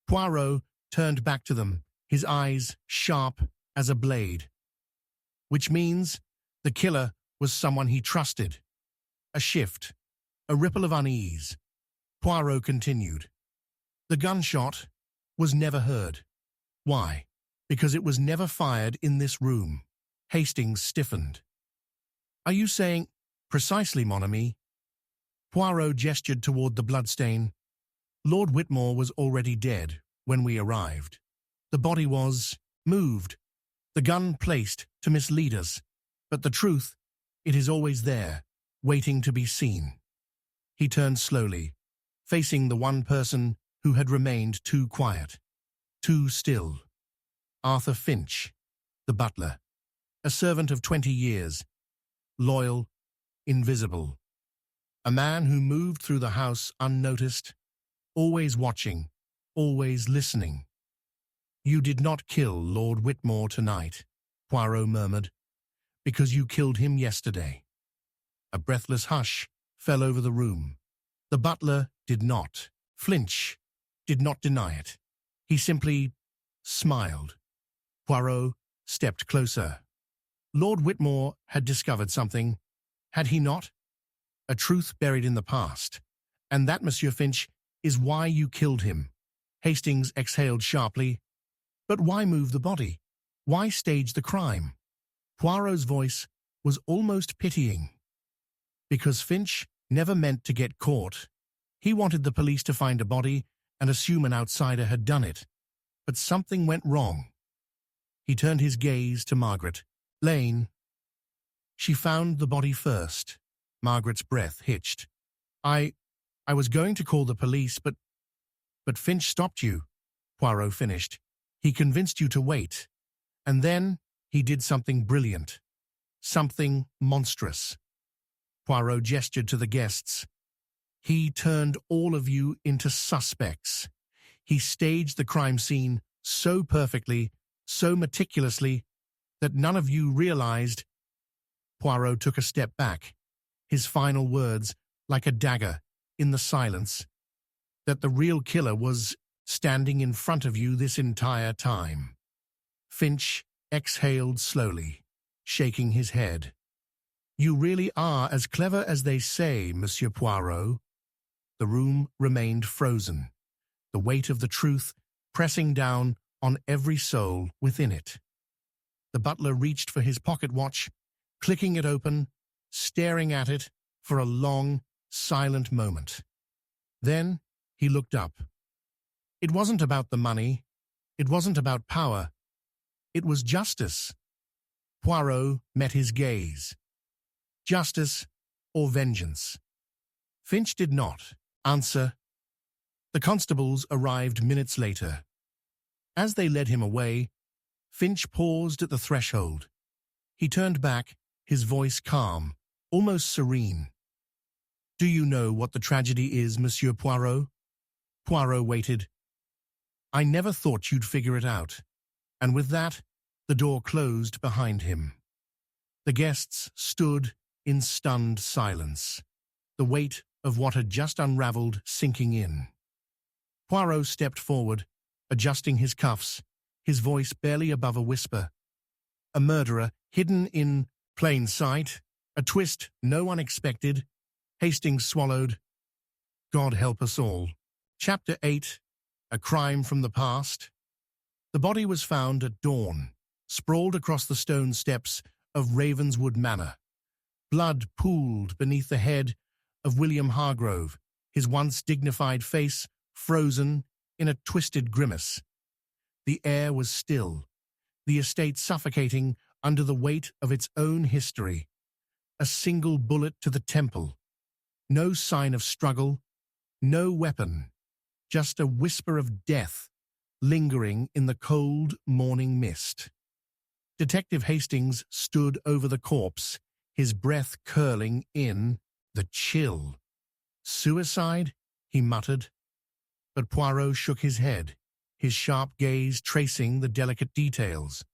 Poirot turned back to them, his eyes sharp as a blade. "Which means the killer was someone he trusted." A shift, a ripple of unease. Poirot continued. "The gunshot was never heard. Why? Because it was never fired in this room." Hastings stiffened. "Are you saying—" "Precisely, mon ami." Poirot gestured toward the bloodstain. Lord Whitmore was already dead when we arrived. The body was moved, the gun placed to mislead us, but the truth, it is always there, waiting to be seen. He turned slowly, facing the one person who had remained too quiet, too still. Arthur Finch, the butler, a servant of 20 years, loyal, invisible. A man who moved through the house unnoticed, always watching, always listening. "You did not kill Lord Whitmore tonight," Poirot murmured, "because you killed him yesterday." A breathless hush fell over the room. The butler did not flinch, did not deny it. He simply smiled. Poirot stepped closer. Lord Whitmore had discovered something, had he not? A truth buried in the past. "And that, Monsieur Finch, is why you killed him." Hastings exhaled sharply. "But why move the body? Why stage the crime?" Poirot's voice was almost pitying. "Because Finch never meant to get caught. He wanted the police to find a body and assume an outsider had done it. But something went wrong." He turned his gaze to Margaret. "Lane." "She found the body first." Margaret's breath hitched. I was going to call the police, but Finch stopped you," Poirot finished. "He convinced you to wait. And then he did something brilliant. Something monstrous." Poirot gestured to the guests. "He turned all of you into suspects. He staged the crime scene so perfectly, so meticulously, that none of you realized." Poirot took a step back, his final words like a dagger in the silence, "that the real killer was standing in front of you this entire time." Finch exhaled slowly, shaking his head. "You really are as clever as they say, Monsieur Poirot." The room remained frozen, the weight of the truth pressing down on every soul within it. The butler reached for his pocket watch, clicking it open, staring at it for a long, silent moment. Then he looked up. It wasn't about the money. It wasn't about power. It was justice. Poirot met his gaze. Justice or vengeance? Finch did not answer. The constables arrived minutes later. As they led him away, Finch paused at the threshold. He turned back, his voice calm, almost serene. "Do you know what the tragedy is, Monsieur Poirot?" Poirot waited. "I never thought you'd figure it out." And with that, the door closed behind him. The guests stood in stunned silence, the weight of what had just unraveled sinking in. Poirot stepped forward, adjusting his cuffs, his voice barely above a whisper. "A murderer hidden in plain sight, a twist no one expected." Hastings swallowed. "God help us all." Chapter 8. A Crime from the Past. The body was found at dawn, sprawled across the stone steps of Ravenswood Manor. Blood pooled beneath the head of William Hargrove, his once dignified face frozen in a twisted grimace. The air was still, the estate suffocating under the weight of its own history. A single bullet to the temple. No sign of struggle, no weapon, just a whisper of death lingering in the cold morning mist. Detective Hastings stood over the corpse, his breath curling in the chill. "Suicide?" he muttered. But Poirot shook his head, his sharp gaze tracing the delicate details,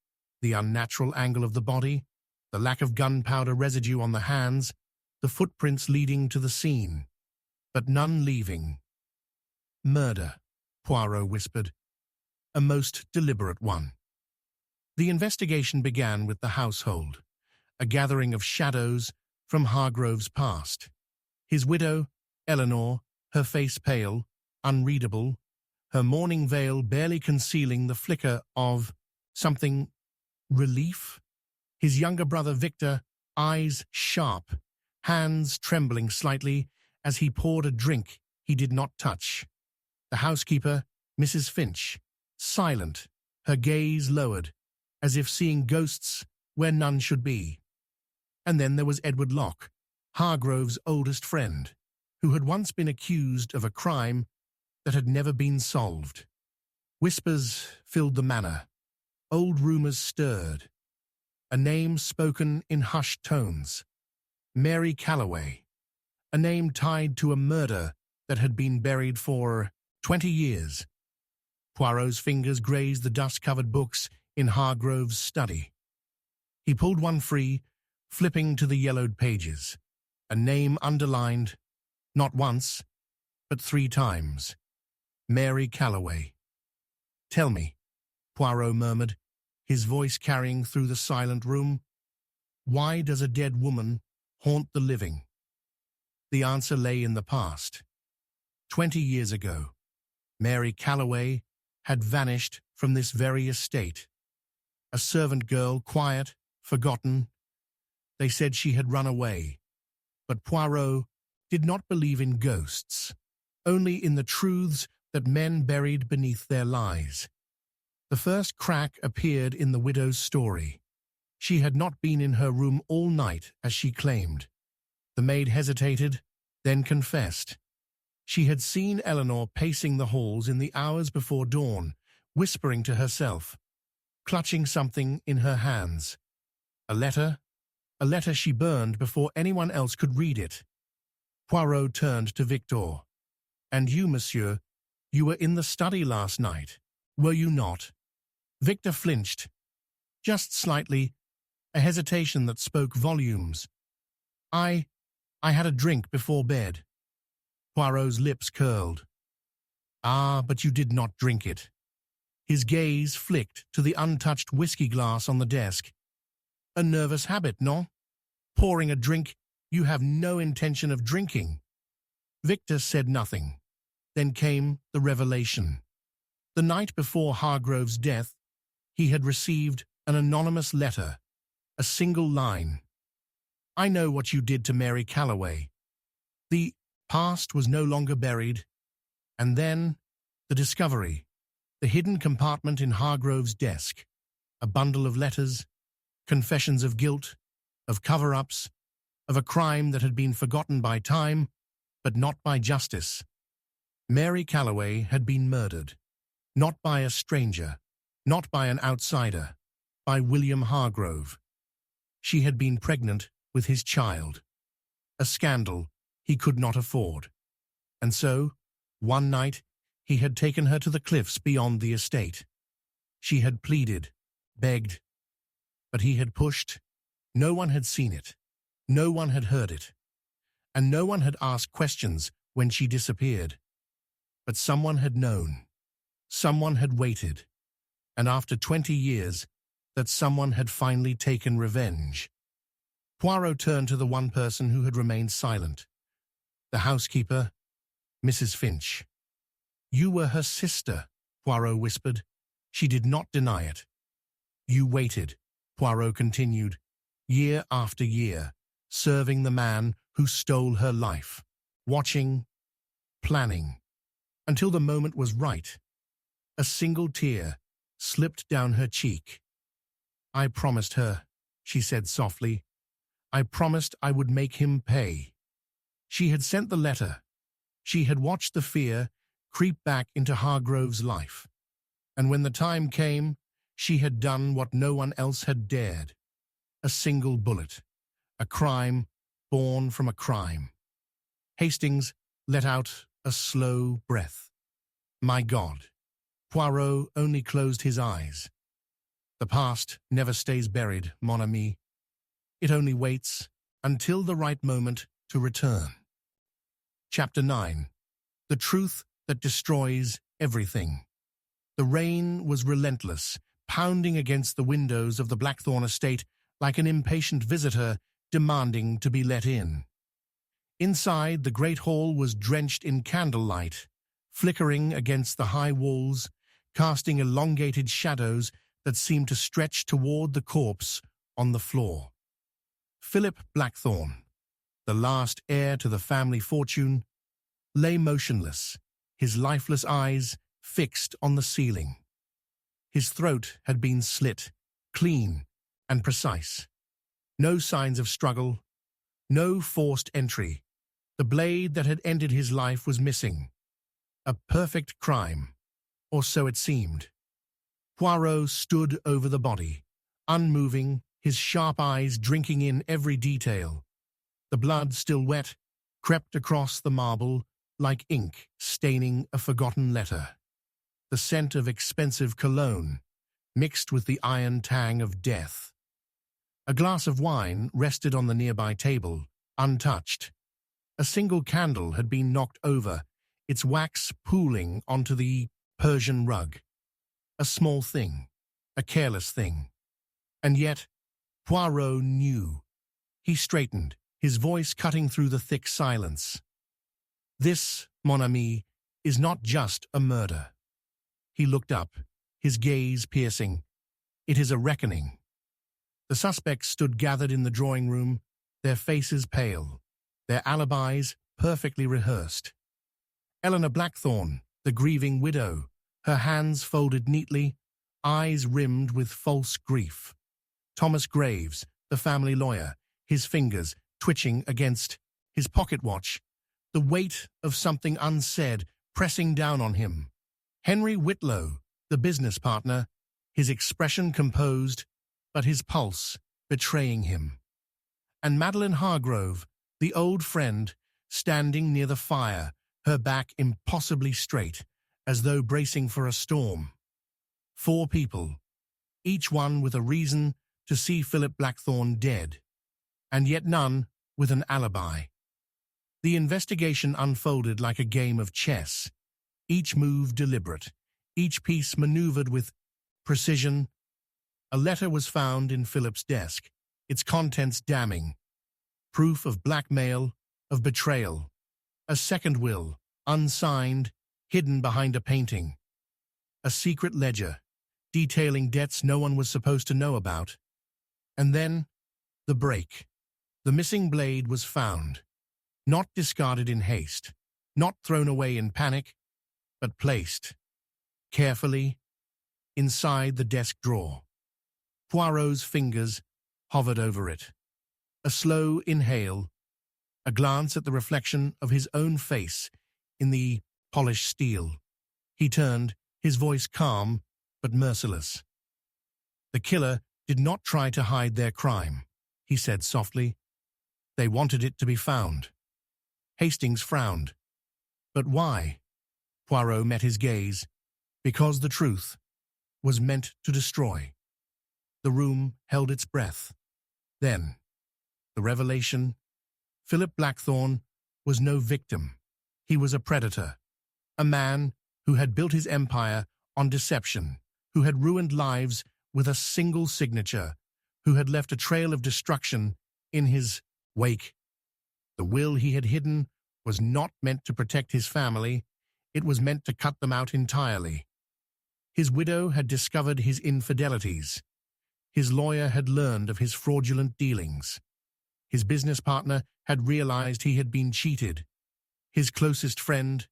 the unnatural angle of the body, the lack of gunpowder residue on the hands, the footprints leading to the scene, but none leaving. "Murder," Poirot whispered, "a most deliberate one." The investigation began with the household, a gathering of shadows from Hargrove's past. His widow, Eleanor, her face pale, unreadable, her mourning veil barely concealing the flicker of something, relief. His younger brother Victor, eyes sharp, hands trembling slightly as he poured a drink he did not touch. The housekeeper, Mrs. Finch, silent, her gaze lowered, as if seeing ghosts where none should be. And then there was Edward Locke, Hargrove's oldest friend, who had once been accused of a crime that had never been solved. Whispers filled the manor. Old rumors stirred. A name spoken in hushed tones. Mary Calloway. A name tied to a murder that had been buried for 20 years. Poirot's fingers grazed the dust-covered books in Hargrove's study. He pulled one free, flipping to the yellowed pages. A name underlined, not once, but 3 times. Mary Calloway. "Tell me," Poirot murmured, his voice carrying through the silent room, "why does a dead woman haunt the living?" The answer lay in the past. 20 years ago, Mary Calloway had vanished from this very estate. A servant girl, quiet, forgotten. They said she had run away. But Poirot did not believe in ghosts, only in the truths that men buried beneath their lies. The first crack appeared in the widow's story. She had not been in her room all night, as she claimed. The maid hesitated, then confessed. She had seen Eleanor pacing the halls in the hours before dawn, whispering to herself, clutching something in her hands. A letter she burned before anyone else could read it. Poirot turned to Victor. "And you, monsieur, you were in the study last night, were you not?" Victor flinched, just slightly, a hesitation that spoke volumes. I had a drink before bed." Poirot's lips curled. "Ah, but you did not drink it." His gaze flicked to the untouched whiskey glass on the desk. "A nervous habit, no? Pouring a drink you have no intention of drinking." Victor said nothing. Then came the revelation. The night before Hargrove's death, he had received an anonymous letter, a single line. "I know what you did to Mary Calloway." The past was no longer buried. And then, the discovery, the hidden compartment in Hargrove's desk, a bundle of letters, confessions of guilt, of cover-ups, of a crime that had been forgotten by time, but not by justice. Mary Calloway had been murdered, not by a stranger, not by an outsider, by William Hargrove. She had been pregnant with his child, a scandal he could not afford. And so, one night, he had taken her to the cliffs beyond the estate. She had pleaded, begged, but he had pushed. No one had seen it, no one had heard it, and no one had asked questions when she disappeared. But someone had known, someone had waited, and after 20 years, that someone had finally taken revenge. Poirot turned to the one person who had remained silent, the housekeeper, Mrs. Finch. "You were her sister," Poirot whispered. She did not deny it. "You waited," Poirot continued, "year after year, serving the man who stole her life, watching, planning, until the moment was right." A single tear slipped down her cheek. "I promised her," she said softly. "I promised I would make him pay." She had sent the letter. She had watched the fear creep back into Hargrove's life. And when the time came, she had done what no one else had dared. A single bullet. A crime born from a crime. Hastings let out a slow breath. My God. Poirot only closed his eyes. The past never stays buried, mon ami. It only waits until the right moment to return. Chapter 9. The Truth That Destroys Everything. The rain was relentless, pounding against the windows of the Blackthorn estate like an impatient visitor demanding to be let in. Inside, the great hall was drenched in candlelight, flickering against the high walls, casting elongated shadows that seemed to stretch toward the corpse on the floor. Philip Blackthorn, the last heir to the family fortune, lay motionless, his lifeless eyes fixed on the ceiling. His throat had been slit, clean and precise. No signs of struggle, no forced entry. The blade that had ended his life was missing. A perfect crime, or so it seemed. Poirot stood over the body, unmoving, his sharp eyes drinking in every detail. The blood, still wet, crept across the marble like ink staining a forgotten letter. The scent of expensive cologne mixed with the iron tang of death. A glass of wine rested on the nearby table, untouched. A single candle had been knocked over, its wax pooling onto the Persian rug. A small thing, a careless thing. And yet, Poirot knew. He straightened, his voice cutting through the thick silence. This, mon ami, is not just a murder. He looked up, his gaze piercing. It is a reckoning. The suspects stood gathered in the drawing room, their faces pale, their alibis perfectly rehearsed. Eleanor Blackthorne, the grieving widow, her hands folded neatly, eyes rimmed with false grief. Thomas Graves, the family lawyer, his fingers twitching against his pocket watch, the weight of something unsaid pressing down on him. Henry Whitlow, the business partner, his expression composed, but his pulse betraying him. And Madeline Hargrove, the old friend, standing near the fire, her back impossibly straight, as though bracing for a storm. 4 people, each one with a reason to see Philip Blackthorne dead, and yet none with an alibi. The investigation unfolded like a game of chess, each move deliberate, each piece maneuvered with precision. A letter was found in Philip's desk, its contents damning. Proof of blackmail, of betrayal. A second will, unsigned, hidden behind a painting. A secret ledger, detailing debts no one was supposed to know about. And then, the break. The missing blade was found, not discarded in haste, not thrown away in panic, but placed, carefully, inside the desk drawer. Poirot's fingers hovered over it. A slow inhale, a glance at the reflection of his own face in the polished steel. He turned, his voice calm but merciless. The killer did not try to hide their crime, he said softly. They wanted it to be found. Hastings frowned. But why? Poirot met his gaze. Because the truth was meant to destroy. The room held its breath. Then, the revelation. Philip Blackthorne was no victim. He was a predator. A man who had built his empire on deception, who had ruined lives with a single signature, who had left a trail of destruction in his wake. The will he had hidden was not meant to protect his family, it was meant to cut them out entirely. His widow had discovered his infidelities. His lawyer had learned of his fraudulent dealings. His business partner had realized he had been cheated. His closest friend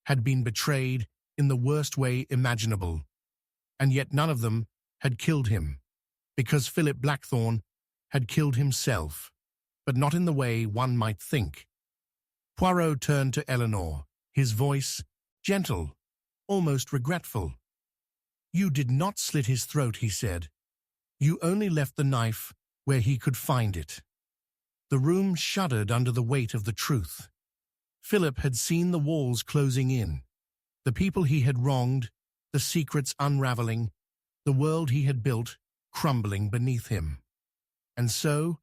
had been betrayed in the worst way imaginable. And yet none of them had killed him, because Philip Blackthorne had killed himself, but not in the way one might think. Poirot turned to Eleanor, his voice gentle, almost regretful. You did not slit his throat, he said. You only left the knife where he could find it. The room shuddered under the weight of the truth. Philip had seen the walls closing in, the people he had wronged, the secrets unraveling, the world he had built crumbling beneath him. And so,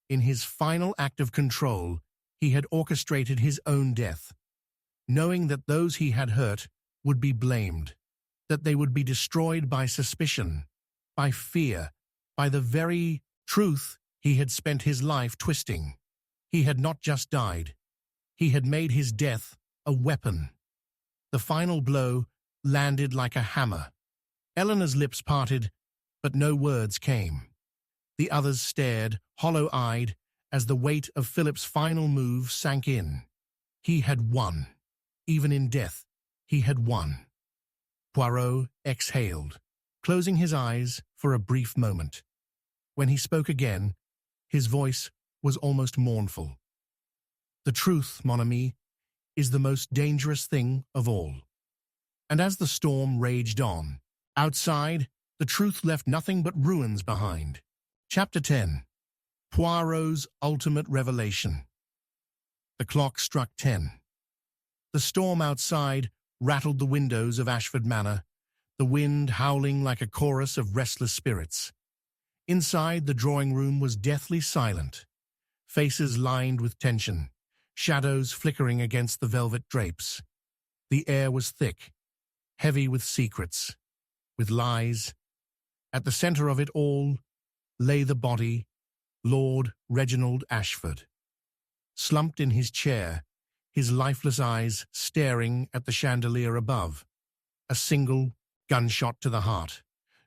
in his final act of control, he had orchestrated his own death, knowing that those he had hurt would be blamed, that they would be destroyed by suspicion, by fear, by the very truth he had spent his life twisting. He had not just died. He had made his death a weapon. The final blow landed like a hammer. Eleanor's lips parted, but no words came. The others stared, hollow-eyed, as the weight of Philip's final move sank in. He had won. Even in death, He had won. Poirot exhaled, closing his eyes for a brief moment. When he spoke again, his voice was almost mournful. The truth, mon ami, is the most dangerous thing of all. And as the storm raged on, outside, the truth left nothing but ruins behind. Chapter 10. Poirot's Ultimate Revelation. The clock struck 10. The storm outside rattled the windows of Ashford Manor, the wind howling like a chorus of restless spirits. Inside, the drawing room was deathly silent, faces lined with tension, shadows flickering against the velvet drapes. The air was thick, heavy with secrets, with lies. At the center of it all lay the body, Lord Reginald Ashford. Slumped in his chair, his lifeless eyes staring at the chandelier above. A single gunshot to the heart.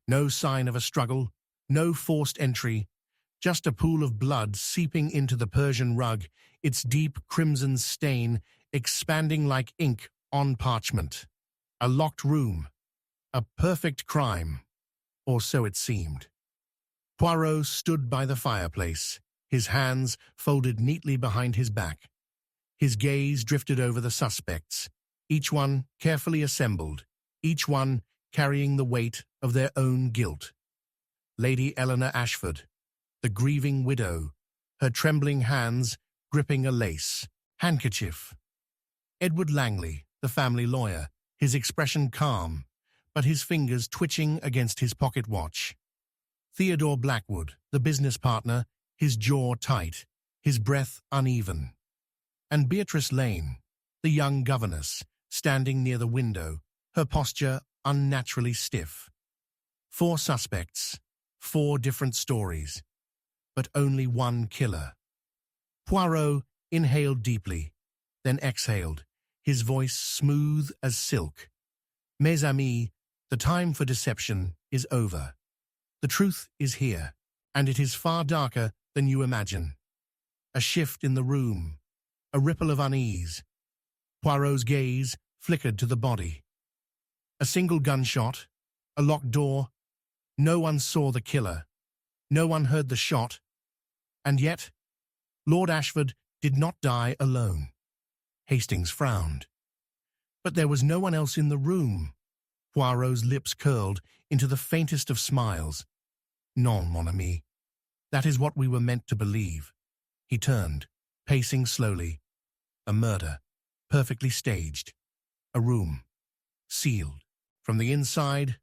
No sign of a struggle, no forced entry, just a pool of blood seeping into the Persian rug, its deep crimson stain expanding like ink on parchment. A locked room. A perfect crime. Or so it seemed. Poirot stood by the fireplace, his hands folded neatly behind his back. His gaze drifted over the suspects, each one carefully assembled, each one carrying the weight of their own guilt. Lady Eleanor Ashford, the grieving widow, her trembling hands gripping a lace handkerchief. Edward Langley, the family lawyer, his expression calm, but his fingers twitching against his pocket watch. Theodore Blackwood, the business partner, his jaw tight, his breath uneven. And Beatrice Lane, the young governess, standing near the window, her posture unnaturally stiff. 4 suspects, 4 different stories, but only one killer. Poirot inhaled deeply, then exhaled, his voice smooth as silk. Mes amis, the time for deception is over. The truth is here, and it is far darker than you imagine. A shift in the room, a ripple of unease. Poirot's gaze flickered to the body. A single gunshot, a locked door. No one saw the killer. No one heard the shot. And yet, Lord Ashford did not die alone. Hastings frowned. But there was no one else in the room. Poirot's lips curled into the faintest of smiles. Non, mon ami. That is what we were meant to believe. He turned, pacing slowly. A murder, perfectly staged. A room, sealed. From the inside,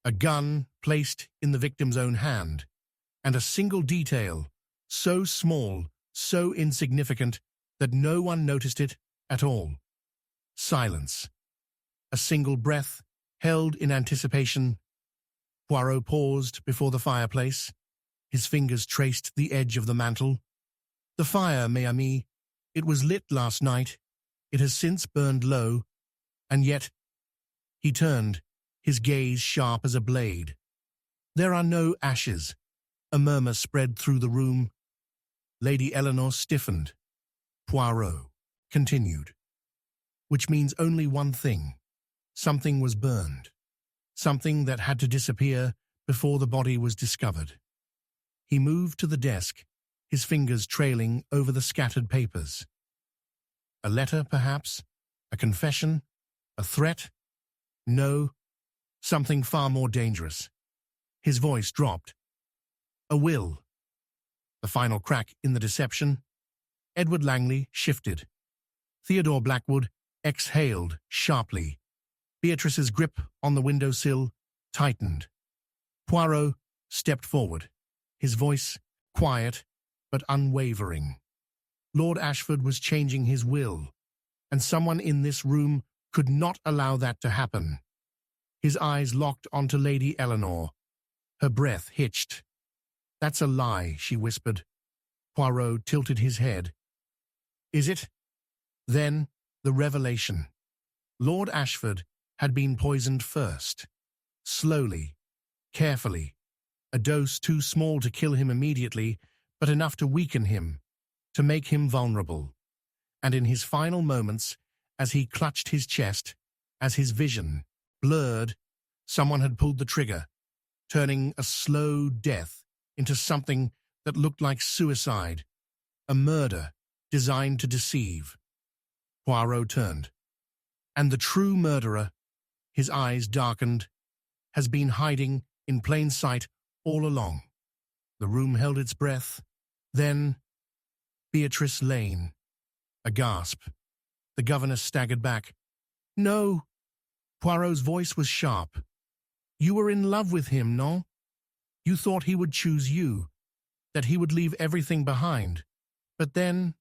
a gun placed in the victim's own hand. And a single detail, so small, so insignificant, that no one noticed it at all. Silence. A single breath, held in anticipation. Poirot paused before the fireplace. His fingers traced the edge of the mantel. The fire, mes amis. It was lit last night. It has since burned low. And yet, he turned, his gaze sharp as a blade. There are no ashes. A murmur spread through the room. Lady Eleanor stiffened. Poirot continued. Which means only one thing. Something was burned. Something that had to disappear before the body was discovered. He moved to the desk, his fingers trailing over the scattered papers. A letter, perhaps? A confession? A threat? No, something far more dangerous. His voice dropped. A will. The final crack in the deception. Edward Langley shifted. Theodore Blackwood exhaled sharply. Beatrice's grip on the windowsill tightened. Poirot stepped forward, his voice quiet but unwavering. Lord Ashford was changing his will, and someone in this room could not allow that to happen. His eyes locked onto Lady Eleanor. Her breath hitched. That's a lie, she whispered. Poirot tilted his head. Is it? Then, the revelation. Lord Ashford had been poisoned first. Slowly, carefully. A dose too small to kill him immediately, but enough to weaken him, to make him vulnerable. And in his final moments, as he clutched his chest, As his vision blurred, someone had pulled the trigger, turning a slow death into something that looked like suicide, a murder designed to deceive. Poirot turned. And the true murderer, his eyes darkened, has been hiding in plain sight all along. The room held its breath. Then, Beatrice Lane. A gasp. The governess staggered back. No. Poirot's voice was sharp. You were in love with him, no? You thought he would choose you, that he would leave everything behind. But then,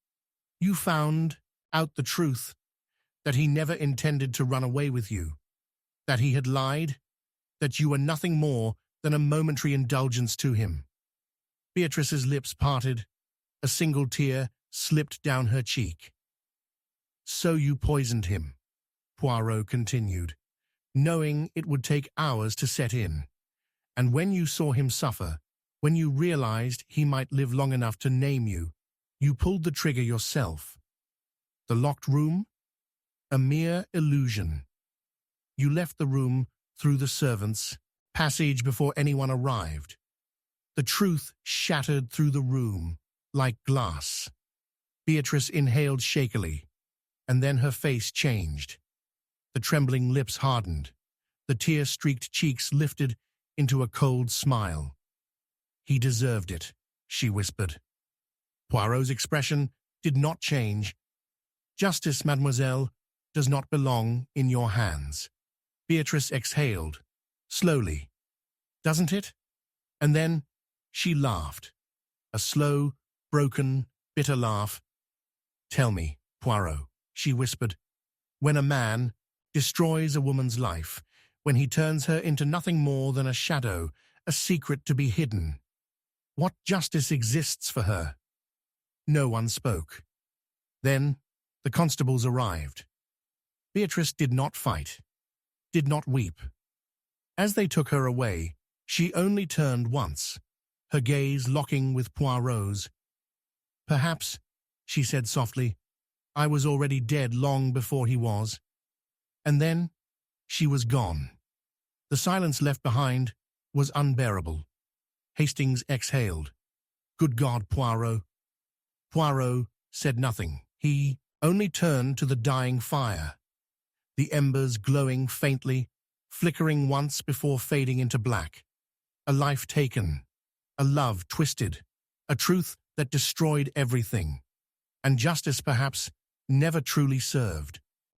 you found out the truth, that he never intended to run away with you, that he had lied, that you were nothing more than a momentary indulgence to him. Beatrice's lips parted. A single tear slipped down her cheek. So you poisoned him, Poirot continued, knowing it would take hours to set in. And when you saw him suffer, when you realized he might live long enough to name you, you pulled the trigger yourself. The locked room? A mere illusion. You left the room through the servants' passage before anyone arrived. The truth shattered through the room like glass. Beatrice inhaled shakily, and then her face changed. The trembling lips hardened. The tear-streaked cheeks lifted into a cold smile. He deserved it, she whispered. Poirot's expression did not change. Justice, mademoiselle, does not belong in your hands. Beatrice exhaled, slowly. Doesn't it? And then she laughed. A slow, broken, bitter laugh. Tell me, Poirot, she whispered, when a man destroys a woman's life, when he turns her into nothing more than a shadow, a secret to be hidden, what justice exists for her? No one spoke. Then the constables arrived. Beatrice did not fight, did not weep. As they took her away, she only turned once, her gaze locking with Poirot's. Perhaps, she said softly, I was already dead long before he was. And then she was gone. The silence left behind was unbearable. Hastings exhaled. Good God, Poirot. Poirot said nothing. He only turned to the dying fire, the embers glowing faintly, flickering once before fading into black. A life taken, a love twisted, a truth that destroyed everything, and justice perhaps never truly served.